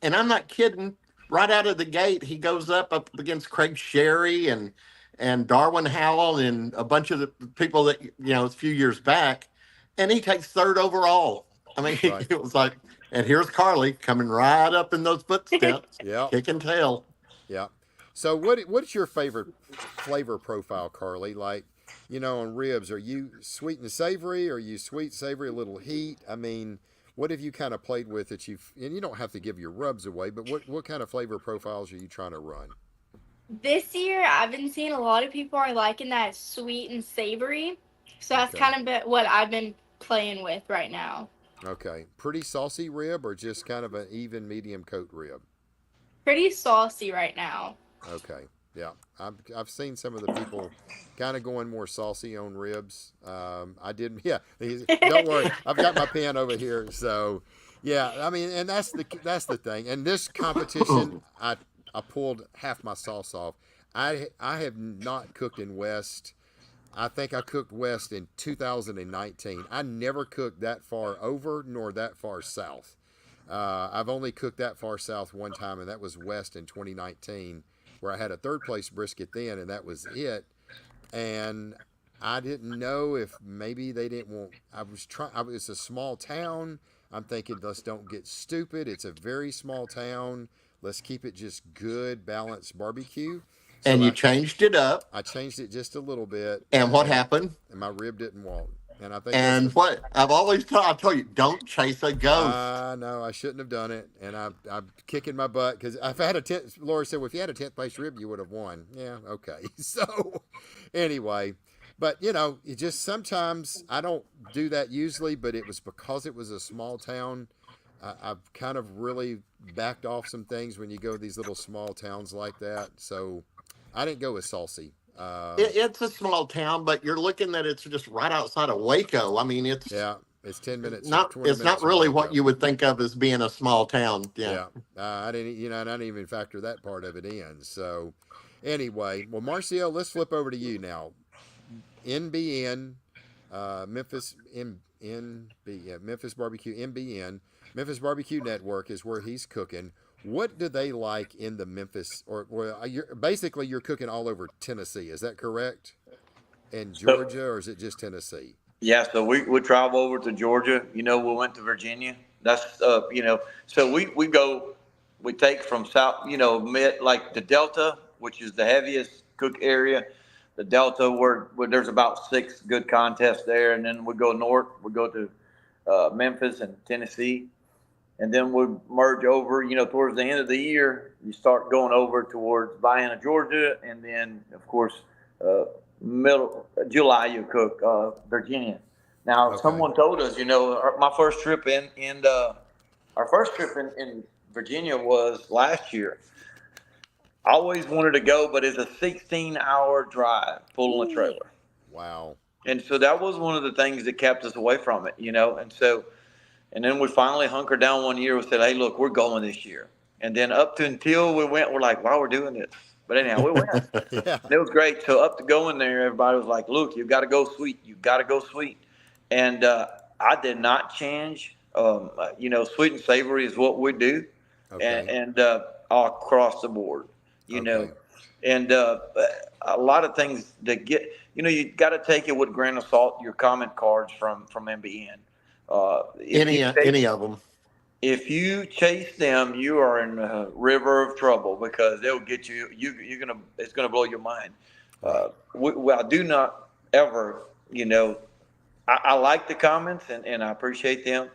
and I'm not kidding. Right out of the gate, he goes up against Craig Sherry and Darwin Howell and a bunch of the people that a few years back, and he takes third overall. I mean, Right. it was like, and here's Karley coming right up in those footsteps, Yeah. kicking tail. Yeah. So what's your favorite flavor profile, Karley? Like, on ribs, are you sweet and savory? Are you sweet, savory, a little heat? I mean, what have you kind of played with that and you don't have to give your rubs away, but what kind of flavor profiles are you trying to run? This year, I've been seeing a lot of people are liking that sweet and savory. So that's Okay. kind of what I've been playing with right now. Okay. Pretty saucy rib or just kind of an even medium coat rib? Pretty saucy right now. Okay. Yeah. I've seen some of the people kind of going more saucy on ribs. I didn't. Yeah. Don't worry. I've got my pen over here. So, yeah. I mean, and that's the thing. And this competition, I pulled half my sauce off. I have not cooked in West. I think I cooked West in 2019. I never cooked that far over nor that far south. I've only cooked that far south one time, and that was West in 2019, where I had a third place brisket then, and that was it. And I didn't know if maybe they didn't want. I was trying. It's a small town. I'm thinking, let's don't get stupid. It's a very small town. Let's keep it just good, balanced barbecue. So And you changed it up. I changed it just a little bit. And what happened? And my rib didn't walk. And I think And what I've always I told you, don't chase a ghost. No, I shouldn't have done it. And I'm kicking my butt because I've had Laura said, well, if you had a 10th place rib, you would have won. Yeah, okay. So anyway, but it just sometimes I don't do that usually, but it was because it was a small town. I've kind of really backed off some things when you go to these little small towns like that. So I didn't go with saucy. It's a small town, but you're looking at it's just right outside of Waco. I mean, it's 10 minutes. It's not really what you would think of as being a small town. Yeah. I didn't even factor that part of it in. So anyway, well, Marcio, let's flip over to you now. NBN, Memphis Barbecue, MBN, Memphis Barbecue Network is where he's cooking. What do they like in the Memphis, basically you're cooking all over Tennessee, is that correct? And Georgia, or is it just Tennessee? Yeah, so we travel over to Georgia. We went to Virginia. That's so we take from south, mid like the Delta, which is the heaviest cook area. The Delta, where there's about 6 good contests there, and then we go north. We go to Memphis and Tennessee. And then we merge over, towards the end of the year, you start going over towards Vienna, Georgia. And then, of course, middle July, you cook Virginia. Now, Someone told us, my first trip our first trip in Virginia was last year. I always wanted to go, but it's a 16-hour drive pulling a trailer. Wow. And so that was one of the things that kept us away from it, And then we finally hunkered down one year. We said, hey, look, we're going this year. And then until we went, we're like, wow, we're doing this. But anyhow, we went. Yeah. And it was great. So up to going there, everybody was like, look, you've got to go sweet. You've got to go sweet. And I did not change. Sweet and savory is what we do. Okay. And across the board, know. And a lot of things that get, you got to take it with a grain of salt, your comment cards from MBN. Any of them. If you chase them, you are in a river of trouble because they'll get you. It's gonna blow your mind. I do not ever. I like the comments and I appreciate them,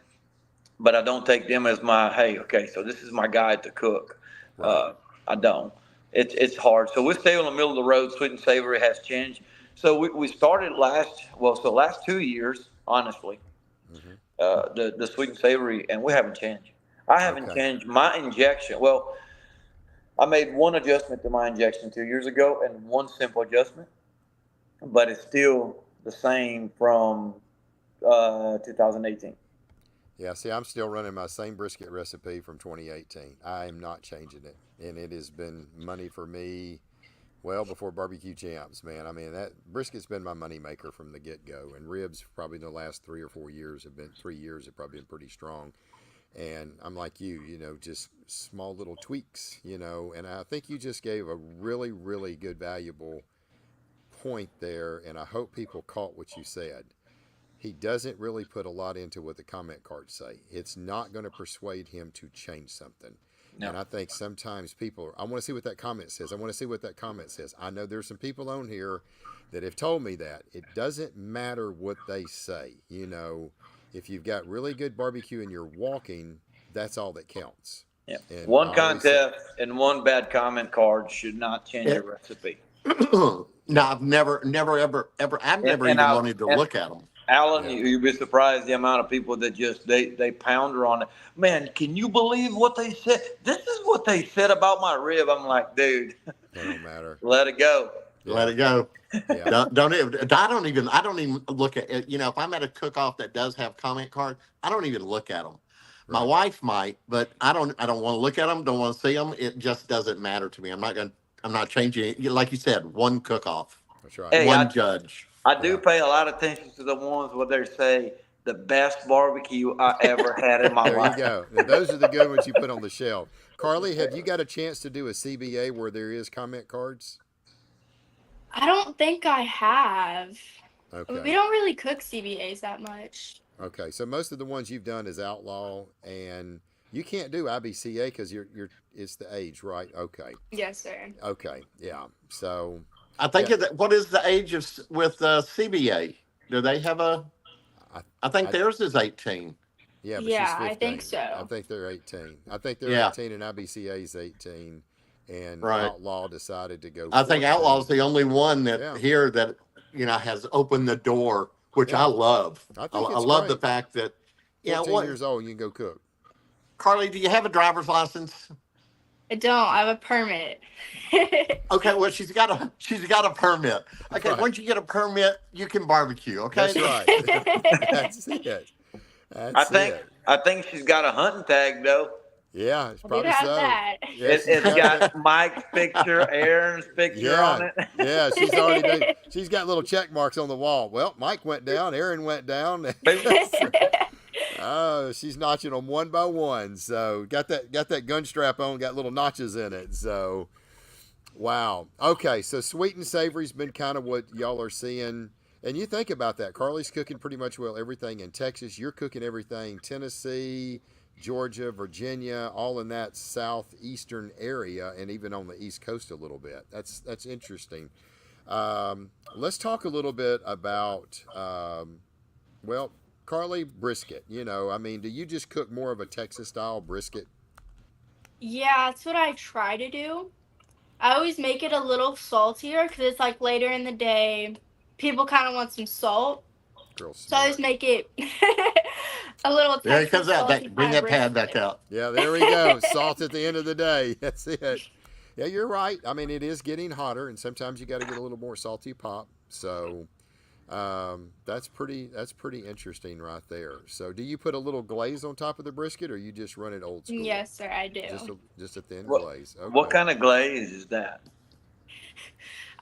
but I don't take them as my hey. Okay, so this is my guide to cook. Right. I don't. It's hard. So we stay on the middle of the road. Sweet and savory has changed. So we started last 2 years, honestly. Mm-hmm. the sweet and savory, and we haven't changed. I haven't Okay. changed my injection. Well, I made one adjustment to my injection 2 years ago, and one simple adjustment, but it's still the same from 2018. Yeah, see, I'm still running my same brisket recipe from 2018. I am not changing it. And it has been money for me well before barbecue champs, man. I mean, that brisket's been my money maker from the get go. And ribs, probably the last 3 or 4 years, have been 3 years, have probably been pretty strong. And I'm like you, just small little tweaks. And I think you just gave a really, really good, valuable point there. And I hope people caught what you said. He doesn't really put a lot into what the comment cards say. It's not going to persuade him to change something. No. And I think sometimes people, I want to see what that comment says. I want to see what that comment says. I know there's some people on here that have told me that. It doesn't matter what they say. If you've got really good barbecue and you're walking, that's all that counts. Yeah. And One I always say- contest and one bad comment card should not change Yeah. your recipe. No, I've never, ever, I've never even wanted to look at them. Alan, Yeah. you'd be surprised the amount of people that just they pounder on it. Man, can you believe what they said? This is what they said about my rib. I'm like, dude, It don't matter. let it go. Let it go. Yeah. Don't I don't even look at it. If I'm at a cook-off that does have comment card, I don't even look at them. My Right. wife might, but I don't want to look at them. Don't want to see them. It just doesn't matter to me. I'm not changing it. Like you said, one cook-off, That's right. Hey, one judge. I do Yeah. pay a lot of attention to the ones where they say the best barbecue I ever had in my There life. you go. Now, those are the good ones you put on the shelf. Karley, have you got a chance to do a CBA where there is comment cards? I don't think I have. We Okay. don't really cook CBAs that much. Okay. So most of the ones you've done is outlaw, and you can't do IBCA because it's the age, right? Okay. Yes, sir. Okay. Yeah. So I think Yeah. what is the age with CBA? Do they have I think I- theirs is 18. yeah, but Yeah, she's 15. I think so. I think they're 18. I think they're Yeah. 18 and IBCA is 18. And Right. outlaw decided to go. I think 14. Outlaw's the only one that Yeah. here that has opened the door, which Yeah. I love. I think I it's love the great. fact that 14 years old, you can go cook. Karley, do you have a driver's license? I don't. I have a permit. Okay, well she's got a permit. Okay, Right. once you get a permit, you can barbecue. Okay, That's right. That's it. That's it. I think she's got a hunting tag though. Yeah, it's I do probably have so. that. Yeah, It's got Mike's picture, Aaron's picture on Yeah, it. yeah, she's already done. She's got little check marks on the wall. Well, Mike went down, Aaron went down. Oh, she's notching them one by one. So got that gun strap on, got little notches in it. So wow. Okay, so sweet and savory's been kind of what y'all are seeing. And you think about that. Karley's cooking pretty much everything in Texas. You're cooking everything Tennessee, Georgia, Virginia, all in that southeastern area, and even on the East Coast a little bit. That's interesting. Let's talk a little bit about, Karley, brisket. Do you just cook more of a Texas style brisket? Yeah, that's what I try to do. I always make it a little saltier because it's like later in the day, people kind of want some salt. Girl, So I always smart. make it a little there it Texas comes out. salty Bring kind that of pad back brisket. out. Yeah, there we go. Salt at the end of the day. That's it. Yeah, you're right. It is getting hotter, and sometimes you got to get a little more salty pop. So that's pretty interesting right there. So do you put a little glaze on top of the brisket, or you just run it old school? Yes, sir, I do. Just a thin What- glaze. Okay. What kind of glaze is that?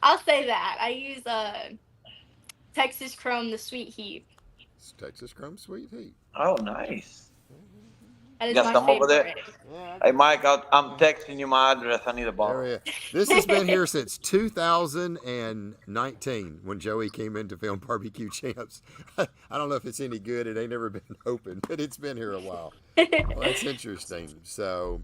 I'll say that. I use Texas Chrome, the sweet heat. It's Texas Chrome Sweet Heat. Oh, nice. That is Got my some over there? favorite. Yeah, Hey, Mike, I'm texting you my address. I need a there bottle. he is. This has been here since 2019 when Joey came in to film Barbecue Champs. I don't know if it's any good. It ain't never been open, but it's been here a while. Well, that's interesting. So,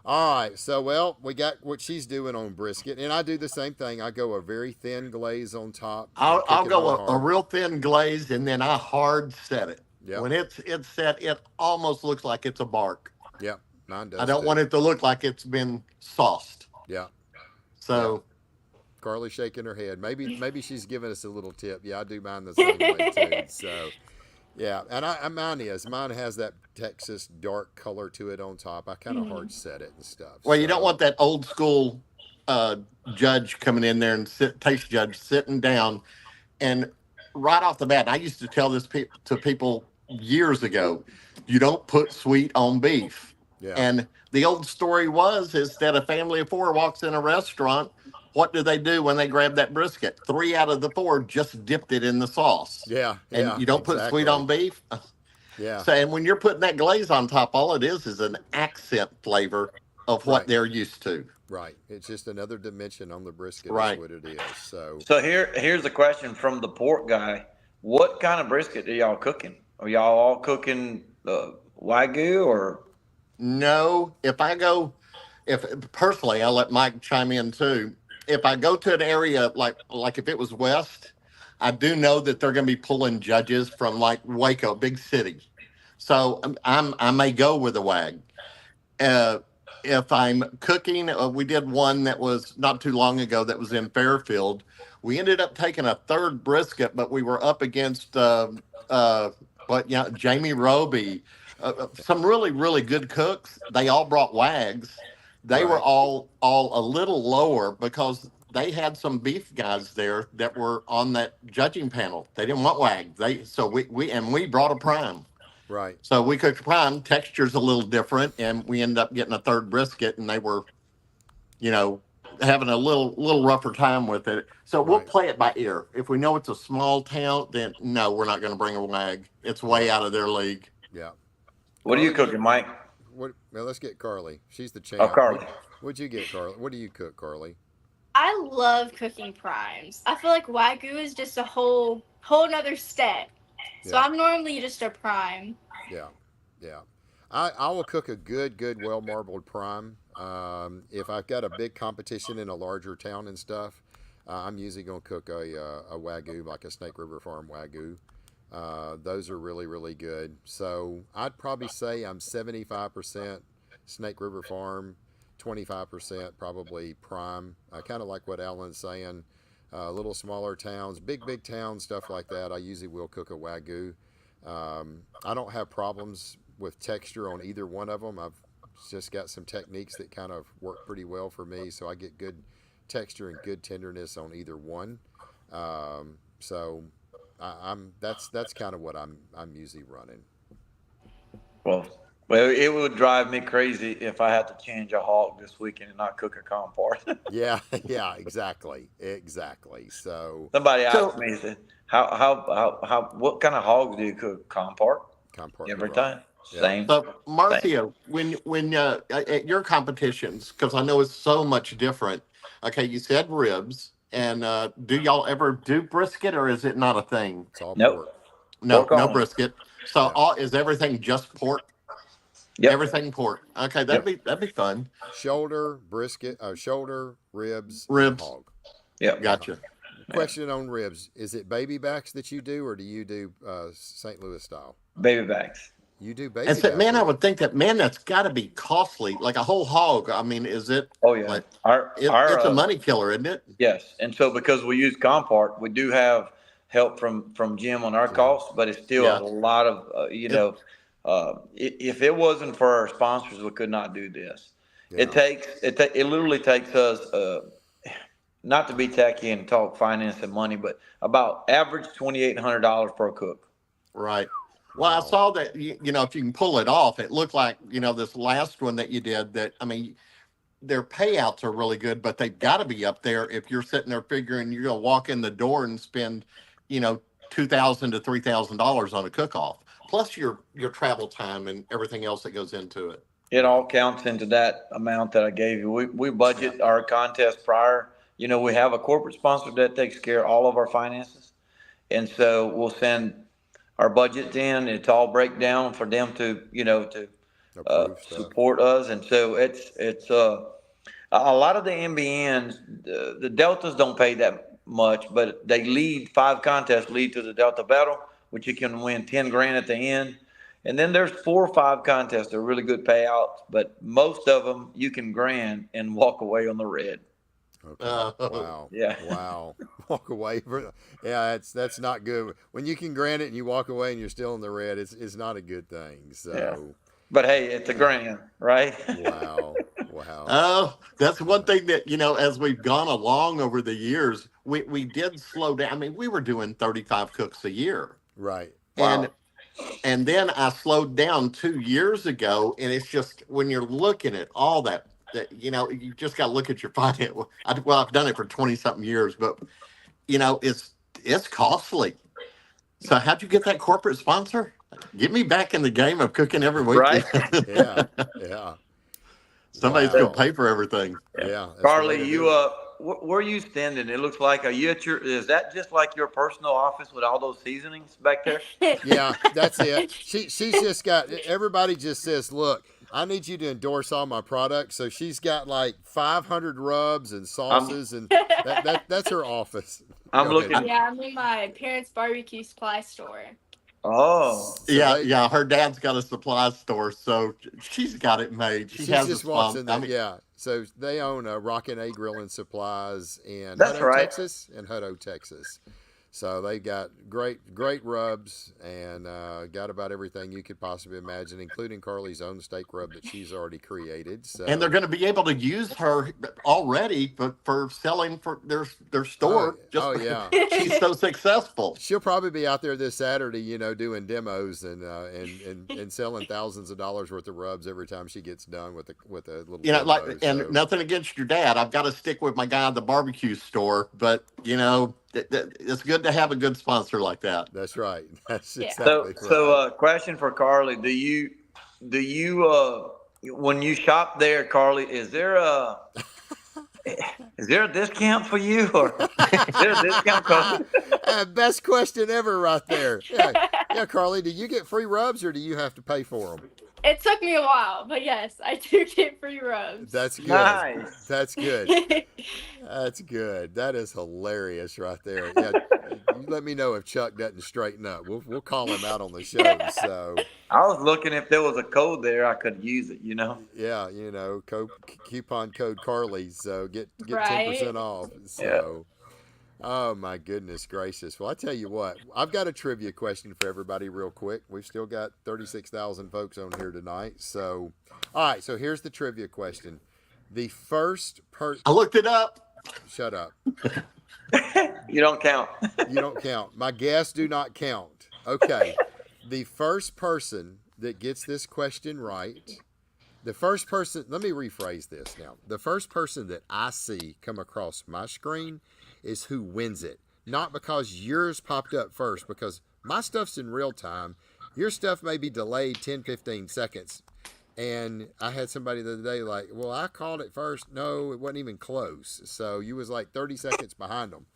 all right. So, we got what she's doing on brisket, and I do the same thing. I go a very thin glaze on top. I'll Cook it go real a hard. real thin glaze, and then I hard set it. Yep. When it's set, it almost looks like it's a bark. Yep. Mine does. I don't want it to look like it's been sauced. Yeah. So Karley shaking her head. Maybe she's giving us a little tip. Yeah, I do mine the same way too. So, Yeah, and mine has that Texas dark color to it on top. I kind of hard set it and stuff. Well, you don't So want that old school uh, judge coming in there and taste judge sitting down. And right off the bat, I used to tell this to people years ago, you don't put sweet on beef. yeah, And the old story is that a family of four walks in a restaurant. What do when they grab that brisket? Three out of the four just dipped it in the sauce. yeah, And yeah, you don't put sweet exactly. on beef. Yeah, So, and when you're putting that glaze on top, all it is an accent flavor of what right, they're used to. right. It's just another dimension on the brisket is Right. what it is. So So here's a question from the pork guy. What kind of brisket are y'all cooking? Are y'all all cooking Wagyu or? No, if personally, I'll let Mike chime in too. If I go to an area like if it was West, I do know that they're going to be pulling judges from like Waco, big city. So I may go with a wag. Uh, if I'm cooking, we did one that was not too long ago that was in Fairfield. We ended up taking a third brisket, but we were up against Jamie Roby, some really really good cooks. They all brought wags. They were right, all a little lower because they had some beef guys there that were on that judging panel. They didn't want wag. We brought a prime. right, So we cooked prime. Texture's a little different, and we ended up getting a third brisket, and they were, you know, having a little rougher time with it. So we'll right. play it by ear. If we know it's a small town, then no, we're not going to bring a wag. It's way Right. out of their league. Yeah. What are you Carly, cooking, Mike? what? Well, let's get Carly. She's the Oh, champ. Carly. What'd you get, Carly? What do you cook, Carly? I love cooking primes. I feel like Wagyu is just a whole nother step. So Yeah, I'm normally just a prime. yeah, yeah. I will cook a good, well marbled prime. If I've got a big competition in a larger town and stuff, I'm usually going to cook a Wagyu, like a Snake River Farm Wagyu. Those are really good. So I'd probably say I'm 75% Snake River Farm, 25% probably prime. I kind of like what Alan's saying. Little smaller towns, big towns, stuff like that. I usually will cook a Wagyu. I don't have problems with texture on either one of them. I've just got some techniques that kind of work pretty well for me, so I get good texture and good tenderness on either one. So I'm that's kind of what I'm usually running. Well, well, it would drive me crazy if I had to change a hog this weekend and not cook a comb part. Yeah, yeah, exactly. So Somebody asked So me, said, what kind of hogs do you cook? Comb part every compartment, time. yeah, Same so thing. Marcio, when at your competitions, because I know it's so much different. Okay, you said ribs, and do y'all ever do brisket, or is it not a thing? it's all Nope. pork. No, Pork no only. brisket. So Yeah, all is everything just pork? Yep. Everything pork. Okay, Yep. that'd be fun. shoulder, brisket, shoulder, ribs, and Ribs. hog. Yep. And Gotcha. Yeah. question on ribs: is it baby backs that you do, or do you do St. Louis style? Baby backs. You do And baby so, back man, I would ribs. think that man, that's got to be costly. Like a whole hog. I mean, is it Oh yeah. like Our it's a money killer, isn't it? yes. And so because we use comb part, we do have help from Jim on our Jim. costs, but it's still a Yeah. lot of It, if it wasn't for our sponsors, we could not do this. Yeah, It literally takes us not to be tacky and talk finance and money, but about average $2,800 per cook. right. Well, I wow. saw that if you can pull it off, it looked like this last one that you did. That I mean, their payouts are really good, but they've got to be up there if you're sitting there figuring you're gonna walk in the door and spend, you know, $2,000 to $3,000 on a cook-off, plus your travel time and everything else that goes into it. It Right. all counts into that amount that I gave you. We Yeah. budget our contest prior. We have a corporate sponsor that takes care of all of our finances. And so we'll send our budgets in. It's all breakdown for them to, Approved stuff. support us. And so it's a lot of the MBNs, the Deltas don't pay that much, but they lead 5 contests lead to the Delta Battle, which you can win 10 grand at the end. And then there's 4 or 5 contests that are really good payouts, but most of them you can grand and walk away on the red. Okay. Wow. Yeah. Wow. Walk away from. Yeah, that's not good. When you can grant it and you walk away and you're still in the red, it's not a good thing. Yeah. So. But hey, it's a grand, right? Wow. Wow. Oh, that's one thing that, as we've gone along over the years, we did slow down. I mean, we were doing 35 cooks a year. Right. And Wow. and then I slowed down 2 years ago, and it's just when you're looking at all that you just got to look at your finance. Well, I've done it for 20 something years, but it's costly. So how'd you get that corporate sponsor? Get me back in the game of cooking every week. Right. Yeah. Yeah. Somebody's gonna Wow. pay for everything. Yeah. That's the way Karley, to you do it. where are you standing? It looks like, are you at your? Is that just like your personal office with all those seasonings back there? Yeah, that's it. She's just got everybody just says, "Look, I need you to endorse all my products." So she's got like 500 rubs and sauces, and that's her office. I'm Go looking. ahead. Yeah, I'm in my parents' barbecue supply store. Oh, So Yeah. Her dad's got a supply store, so she's got it made. She She's has a just walks sponsor. in there. Yeah. So they own Rockin' A Grill and Supplies in that's Hutto, right. Texas. So they got great rubs and got about everything you could possibly imagine, including Karley's own steak rub that she's already created. So And they're going to be able to use her already, but for selling for their store. oh yeah. She's so successful. She'll probably be out there this Saturday, doing demos and selling thousands of dollars worth of rubs every time she gets done with a little demo. And So, nothing against your dad. I've got to stick with my guy at the barbecue store, but it's good to have a good sponsor like that. that's right. That's Yeah. exactly So, right. question for Karley: do you when you shop there, Karley, is there a discount for you, or is there a discount code? Best question ever, right there. Yeah, Karley, do you get free rubs or do you have to pay for them? It took me a while, but yes, I do get free rubs. That's good. Nice. That's good. That's good. That is hilarious right there. Yeah, you let me know if Chuck doesn't straighten up. We'll call him out on the show. So I was looking if there was a code there I could use it. yeah, coupon code Karley, so get Right. 10% off. So oh my goodness gracious. Well, I tell you what, I've got a trivia question for everybody real quick. We've still got 36,000 folks on here tonight. So all right, so here's the trivia question. The first I looked it up. Shut up. You don't count. You don't count. My guests do not count. Okay. The first person that gets this question right, let me rephrase this now. The first person that I see come across my screen is who wins it. Not because yours popped up first, because my stuff's in real time. Your stuff may be delayed 10, 15 seconds. And I had somebody the other day like, well, I called it first. No, it wasn't even close. So you was like 30 seconds behind them.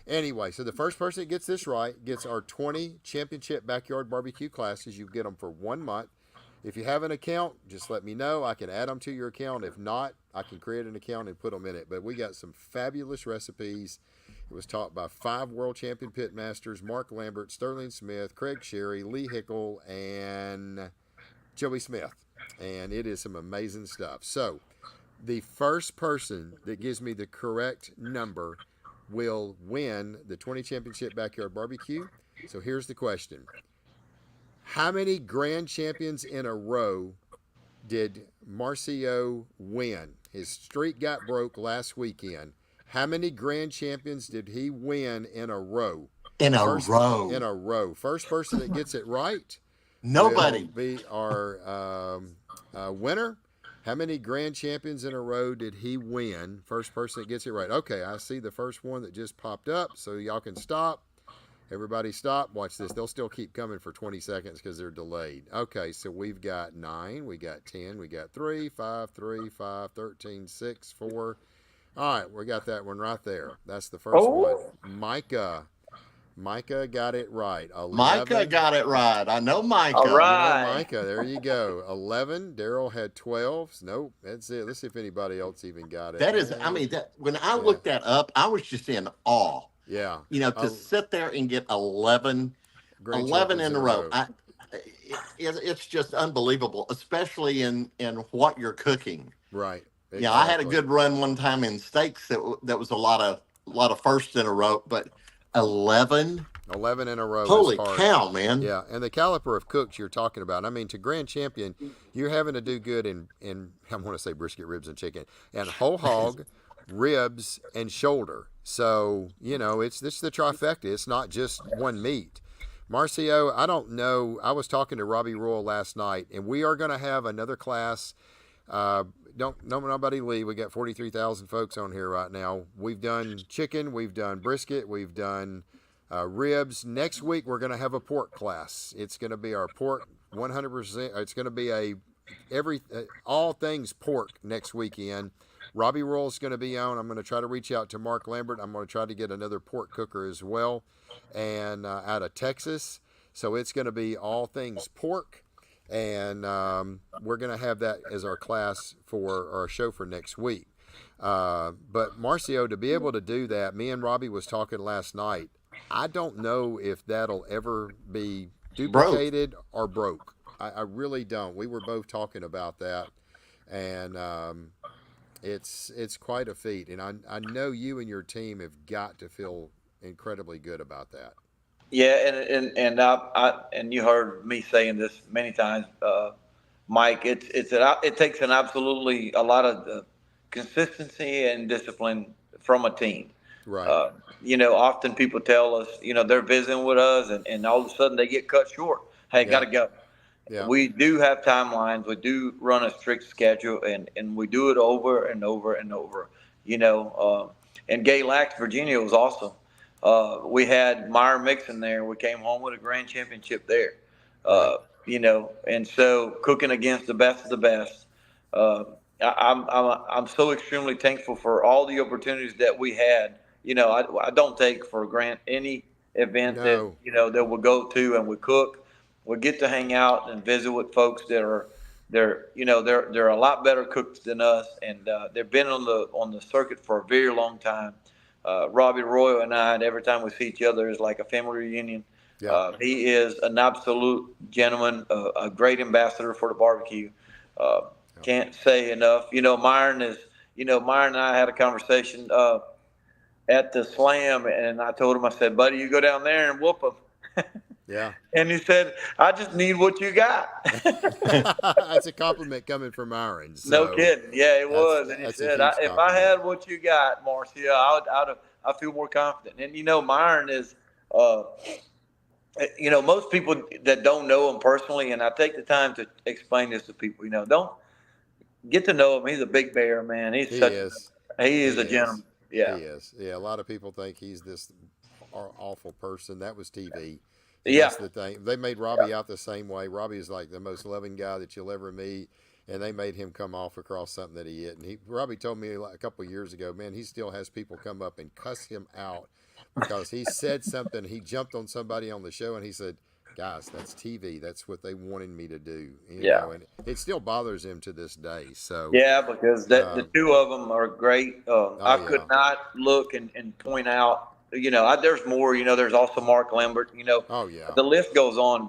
Anyway, so the first person that gets this right gets our 20 championship backyard barbecue classes. You get them for 1 month. If you have an account, just let me know. I can add them to your account. If not, I can create an account and put them in it. But we got some fabulous recipes. It was taught by 5 world champion pit masters: Mark Lambert, Sterling Smith, Craig Sherry, Lee Hickle, and Joey Smith. And it is some amazing stuff. So the first person that gives me the correct number will win the 20 championship backyard barbecue. So here's the question. How many grand champions in a row did Marcio win? His streak got broke last weekend. How many grand champions did he win in a row? In a row. First person that gets it right Nobody. will be our winner. How many grand champions in a row did he win? First person that gets it right. Okay, I see the first one that just popped up, so y'all can stop. Everybody stop. Watch this. They'll still keep coming for 20 seconds because they're delayed. Okay, so we've got 9, we got 10, we got 3, 5, 13, 6, 4. All right, we got that one right there. That's the first one. Micah got it right. 11. Micah got it right. I know Micah. All right. Yeah, Micah, there you go. 11. Daryl had 12. Nope, that's it. Let's see if anybody else even got it. That is, I mean, when I looked that up, I was just in awe. Yeah. To sit there and get 11 in a row. It's just unbelievable, especially in what you're cooking. Right. Yeah, I had a Exactly. good run one time in steaks. That was a lot of firsts in a row, but 11. 11 in a row is Holy hard. cow, man! Yeah, and the caliber of cooks you're talking about. I mean, to grand champion, you're having to do good in I want to say brisket, ribs, and chicken, and whole hog, ribs, and shoulder. So it's this is the trifecta. It's not just one meat. Marcio, I don't know. I was talking to Robbie Royal last night, and we are going to have another class. Uh, don't nobody leave. We got 43,000 folks on here right now. We've done chicken, we've done brisket, we've done ribs. Next week we're going to have a pork class. It's going to be our pork 100%. It's going to be all things pork next weekend. Robbie Roll's going to be on. I'm going to try to reach out to Mark Lambert. I'm going to try to get another pork cooker as well, and out of Texas. So it's going to be all things pork. And we're going to have that as our class for our show for next week. But Marcio, to be able to do that, me and Robbie was talking last night. I don't know if that'll ever be duplicated or broke. I really don't. We were both talking about that, and it's quite a feat. And I know you and your team have got to feel incredibly good about that. Yeah, and you heard me saying this many times, Mike. It takes a lot of consistency and discipline from a team. Right. Often people tell us, they're visiting with us, and all of a sudden they get cut short. Hey, Yeah. got to go. Yeah. We do have timelines. We do run a strict schedule, and we do it over and over and over. And Gay Lax, Virginia was awesome. We had Meyer Mixon there. We came home with a grand championship there. Right. And so cooking against the best of the best. I'm so extremely thankful for all the opportunities that we had. I don't take for granted any event No. that we'll go to and we cook. We get to hang out and visit with folks that are they're a lot better cooks than us, and they've been on the circuit for a very long time. Robbie Royal and I, every time we see each other, is like a family reunion. Yeah. He is an absolute gentleman, a great ambassador for the barbecue. Can't say enough. Myron and I had a conversation at the slam, and I told him, I said, buddy, you go down there and whoop him. Yeah. And he said, I just need what you got. That's a compliment coming from Myron. So No kidding. Yeah, it was. And he said, if I had what you got, Marcia, I feel more confident. And, Myron is, most people that don't know him personally, and I take the time to explain this to people, don't get to know him. He's a big bear, man. He is a gentleman. Yeah. He is. Yeah. A lot of people think he's this awful person. That was TV. Yeah. That's the thing. They made Robbie out the same way. Robbie is like the most loving guy that you'll ever meet, and they made him come off across something that he ate. And Robbie told me a couple of years ago, man, he still has people come up and cuss him out because he said something. He jumped on somebody on the show, and he said, guys, that's TV. That's what they wanted me to do. And it still bothers him to this day. So yeah, because the two of them are great. I could not look and point out. There's more. There's also Mark Lambert. Oh yeah. The list goes on,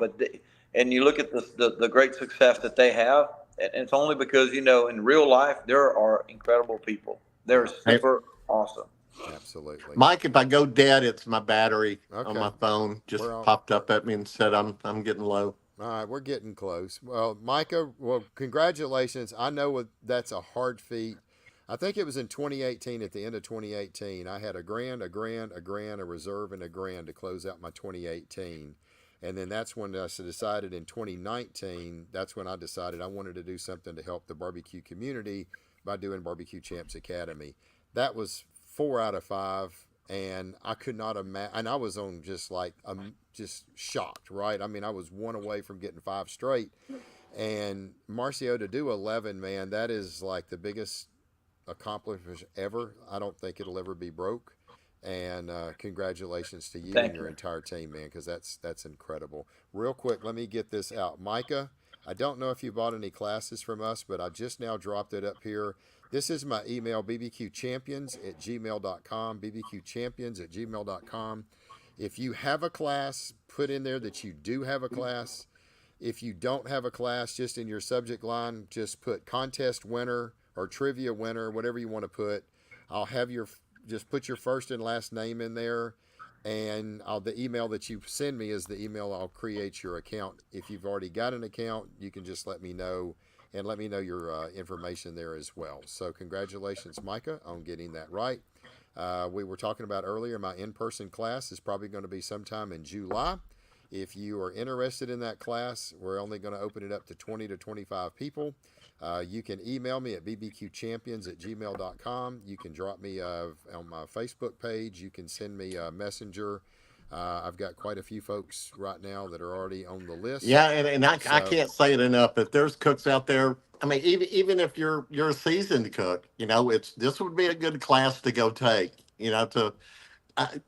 and you look at the great success that they have, and it's only because in real life there are incredible people. They're super awesome. Absolutely. Mike, if I go dead, it's my battery on my phone just popped up at me and said I'm getting low. All right, we're getting close. Well, Micah, congratulations. I know that's a hard feat. I think it was in 2018, at the end of 2018. I had a grand, a reserve, and a grand to close out my 2018. And then that's when I decided in 2019, that's when I decided I wanted to do something to help the barbecue community by doing Barbecue Champs Academy. That was 4 out of 5, and I could not imagine. And I was on just shocked, right? I mean, I was 1 away from getting 5 straight. And Marcio, to do 11, man, that is like the biggest accomplishment ever. I don't think it'll ever be broke. And congratulations to you and your entire team, man, because that's incredible. Real quick, let me get this out. Micah, I don't know if you bought any classes from us, but I just now dropped it up here. This is my email, bbqchampions@gmail.com, bbqchampions@gmail.com. If you have a class, put in there that you do have a class. If you don't have a class, just in your subject line, just put contest winner or trivia winner, whatever you want to put. I'll have just put your first and last name in there, and the email that you send me is the email I'll create your account. If you've already got an account, you can just let me know, and let me know your information there as well. So congratulations, Micah, on getting that right. We were talking about earlier, my in-person class is probably going to be sometime in July. If you are interested in that class, we're only going to open it up to 20 to 25 people. You can email me at bbqchampions@gmail.com. You can drop me on my Facebook page. You can send me a messenger. I've got quite a few folks right now that are already on the list. Yeah, and I can't say it enough. If there's cooks out there, I mean, even if you're a seasoned cook, this would be a good class to go take.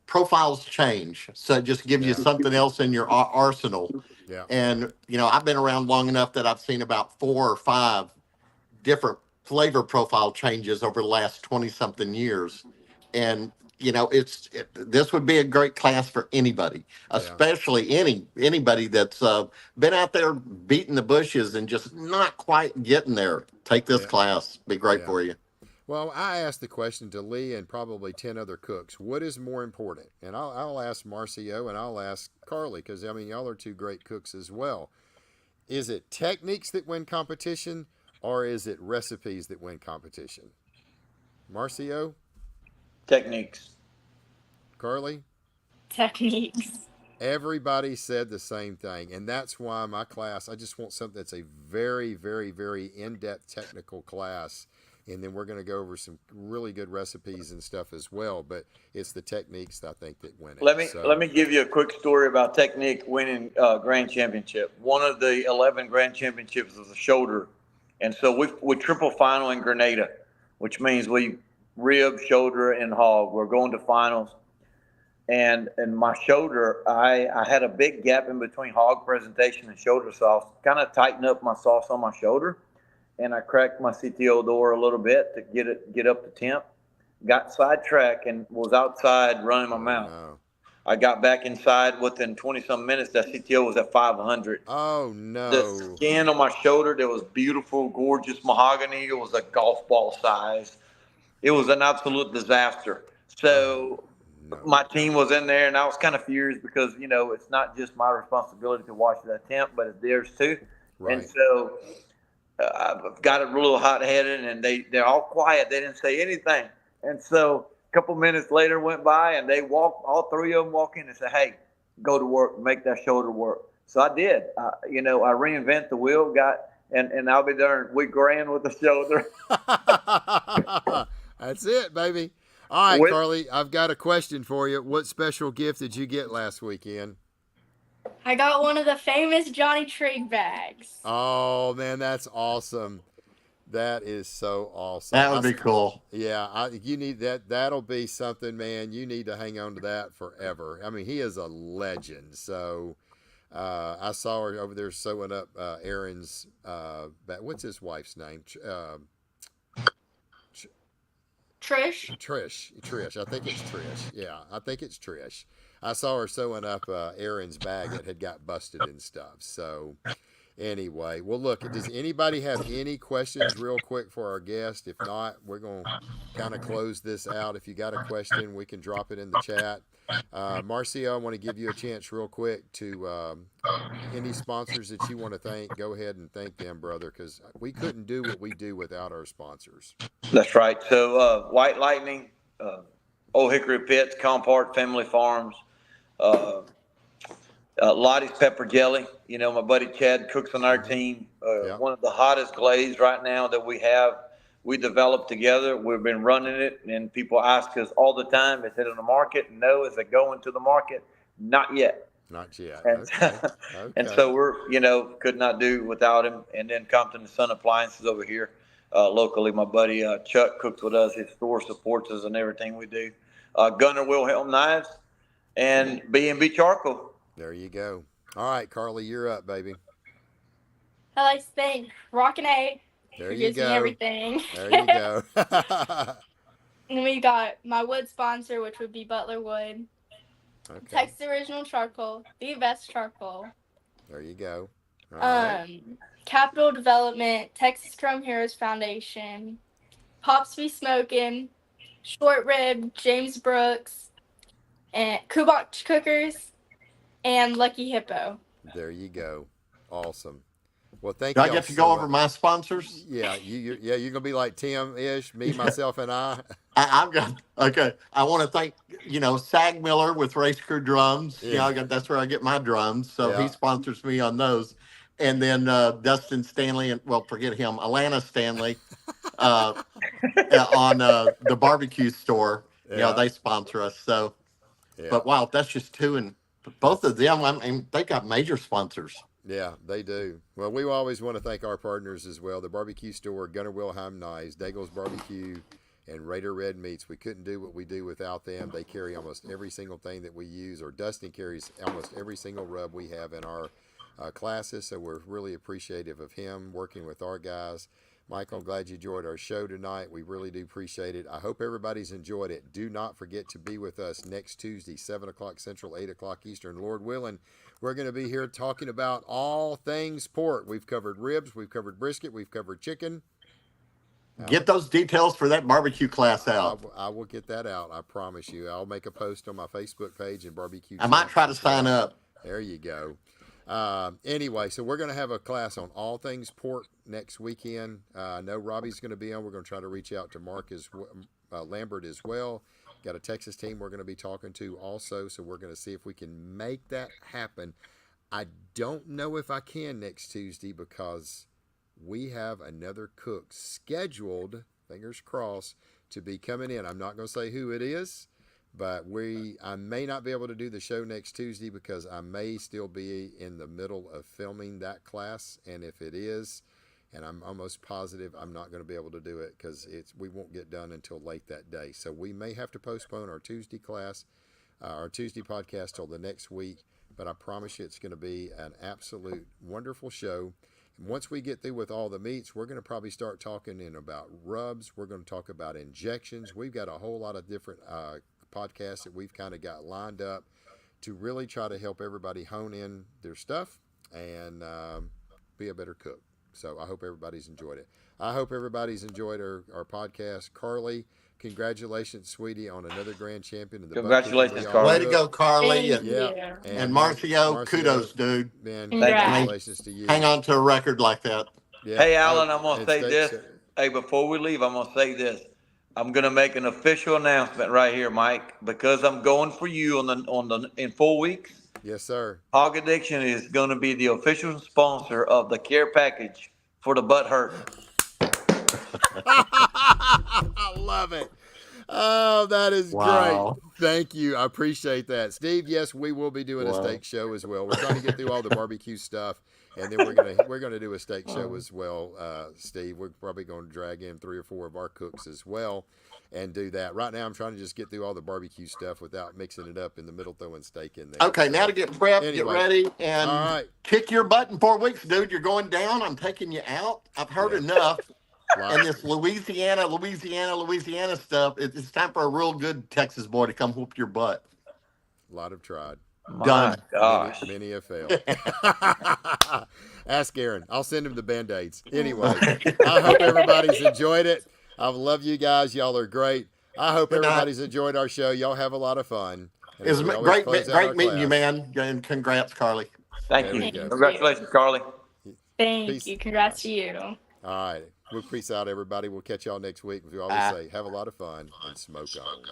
Profiles change, so it just gives you something else in your arsenal. Yeah. And I've been around long enough that I've seen about 4 or 5 different flavor profile changes over the last 20 something years. And this would be a great class for anybody, especially anybody that's been out there beating the bushes and just not quite getting there. Take this class, be great for you. Well, I asked the question to Lee and probably 10 other cooks. What is more important? And I'll ask Marcio and I'll ask Karley, because y'all are 2 great cooks as well. Is it techniques that win competition, or is it recipes that win competition? Marcio? Techniques. Karley? Techniques. Everybody said the same thing, and that's why my class, I just want something that's a very, very, very in-depth technical class, and then we're going to go over some really good recipes and stuff as well, but it's the techniques that I think that win it. Let me give you a quick story about technique winning grand championship. One of the 11 grand championships was a shoulder, and so we triple final in Grenada, which means we rib, shoulder, and hog. We're going to finals. And my shoulder, I had a big gap in between hog presentation and shoulder sauce. Kind of tightened up my sauce on my shoulder, and I cracked my CTO door a little bit to get up to temp. Got sidetracked and was outside running my mouth. No. I got back inside within 20-some minutes. That CTO was at 500. Oh, no. The skin on my shoulder, there was beautiful, gorgeous mahogany. It was a golf ball size. It was an absolute disaster. So my team was in there, and I was kind of furious because, it's not just my responsibility to watch that temp, but it's theirs too. Right. And so I've got it a little hot-headed, and they're all quiet. They didn't say anything. And so a couple minutes later went by, and all 3 of them walk in and say, hey, go to work, make that shoulder work. So I did. I reinvent the wheel, and I'll be darned, we grand with the shoulder. That's it, baby. All right, Karley, I've got a question for you. What special gift did you get last weekend? I got one of the famous Johnny Trigg bags. Oh, man, that's awesome. That is so awesome. That would be cool. Yeah, you need that. That'll be something, man. You need to hang on to that forever. I mean, he is a legend. So I saw her over there sewing up Aaron's, what's his wife's name? Trish. I think it's Trish. Yeah, I think it's Trish. I saw her sewing up Aaron's bag that had got busted and stuff. So anyway, well, look, does anybody have any questions real quick for our guest? If not, we're going to kind of close this out. If you got a question, we can drop it in the chat. Marcio, I want to give you a chance real quick to any sponsors that you want to thank. Go ahead and thank them, brother, because we couldn't do what we do without our sponsors. That's right. So White Lightning, Old Hickory Pits, Compart Family Farms, Lottie's Pepper Jelly. My buddy Chad cooks on our team. One of the hottest glazes right now that we developed together. We've been running it, and people ask us all the time, is it on the market? No. Is it going to the market? Not yet. Not yet. And, and so we're, could not do without him. And then Compton Sun Appliances over here locally. My buddy Chuck cooks with us. His store supports us and everything we do. Gunner Wilhelm Knives and B&B Charcoal. There you go. All right, Karley, you're up, baby. I like to thank Rockin' A. There you go. Me everything. There you go. And we got my wood sponsor, which would be Butler Wood. Okay. Texas Original Charcoal, the best charcoal. There you go. All right. Capital Development, Texas Chrome Heroes Foundation, Pops Be Smoking, Short Rib, James Brooks, and Kubach Cookers, and Lucky Hippo. There you go. Awesome. Well, thank Do I y'all get to so go over much. my sponsors? Yeah, you're gonna be like Tim ish, me, myself, and I. I've got okay. I want to thank Sag Miller with Race Crew Drums. Yeah, That's where I get my drums, so he yeah. sponsors me on those. And then Dustin Stanley and forget him, Alana Stanley uh, on the barbecue store. Yeah, They sponsor us. So, yeah. but wow, that's just two, and both That's of them. I mean, they got major sponsors. Yeah, they do. Well, we always want to thank our partners as well. The barbecue store, Gunnar Wilhelm Knives, Daigle's Barbecue, and Raider Red Meats. We couldn't do what we do without them. They carry almost every single thing that we use, or Dustin carries almost every single rub we have in our classes. So we're really appreciative of him working with our guys. Michael, I'm glad you enjoyed our show tonight. We really do appreciate it. I hope everybody's enjoyed it. Do not forget to be with us next Tuesday, 7 o'clock Central, 8 o'clock Eastern. Lord willing, we're going to be here talking about all things pork. We've covered ribs, we've covered brisket, we've covered chicken. Get those details for that barbecue class out. I will get that out. I promise you. I'll make a post on my Facebook page and barbecue. I might try to sign up. There you go. Anyway, so we're going to have a class on all things pork next weekend. I know Robbie's going to be on. We're going to try to reach out to Mark Lambert as well. Got a Texas team we're going to be talking to also, so we're going to see if we can make that happen. I don't know if I can next Tuesday because we have another cook scheduled, fingers crossed, to be coming in. I'm not going to say who it is, but I may not be able to do the show next Tuesday because I may still be in the middle of filming that class. And if it is, and I'm almost positive I'm not going to be able to do it because we won't get done until late that day. So we may have to postpone our Tuesday class, our Tuesday podcast till the next week. But I promise you it's going to be an absolute wonderful show. And once we get through with all the meats, we're going to probably start talking about rubs. We're going to talk about injections. We've got a whole lot of different podcasts that we've kind of got lined up to really try to help everybody hone in their stuff and be a better cook. So I hope everybody's enjoyed it. I hope everybody's enjoyed our podcast. Karley, congratulations, sweetie, on another grand champion. Congratulations, Karley. Way to go, Karley. Thank you. And Marcio, kudos, dude. Man, Congrats. congratulations to you. Hang on to a record like that. Yeah. Hey, Alan, I'm going to and say stay this. safe. Hey, before we leave, I'm going to say this. I'm going to make an official announcement right here, Mike, because I'm going for you in 4 weeks. Yes, sir. Hog Addiction is going to be the official sponsor of the care package for the butt hurt. I love it. Oh, that is Wow. great. Thank you. I appreciate that. Steve, yes, we will be doing a Wow. steak show as well. We're trying to get through all the barbecue stuff, and then we're gonna do a steak show as well, Steve. We're probably going to drag in 3 or 4 of our cooks as well and do that. Right now I'm trying to just get through all the barbecue stuff without mixing it up in the middle, throwing steak in there. Okay, now to get prepped, get Anyway. ready, and All right. kick your butt in 4 weeks, dude. You're going down. I'm taking you out. I've heard enough. And this Louisiana stuff, it's time for a real good Texas boy to come whoop your butt. A lot have tried. Done. Gosh. Many have failed. Ask Aaron. I'll send him the Band-Aids. Anyway, I hope everybody's enjoyed it. I love you guys. Y'all are great. I hope Good night. everybody's enjoyed our show. Y'all have a lot of fun. And It was as we always close out our great meeting you, class, man. And congrats, Karley. Thank There you. we go. Congratulations, Karley. Thank Peace. you. Congrats to you. All right. We'll peace out, everybody. We'll catch y'all next week. We always say, have a lot of fun and smoke on.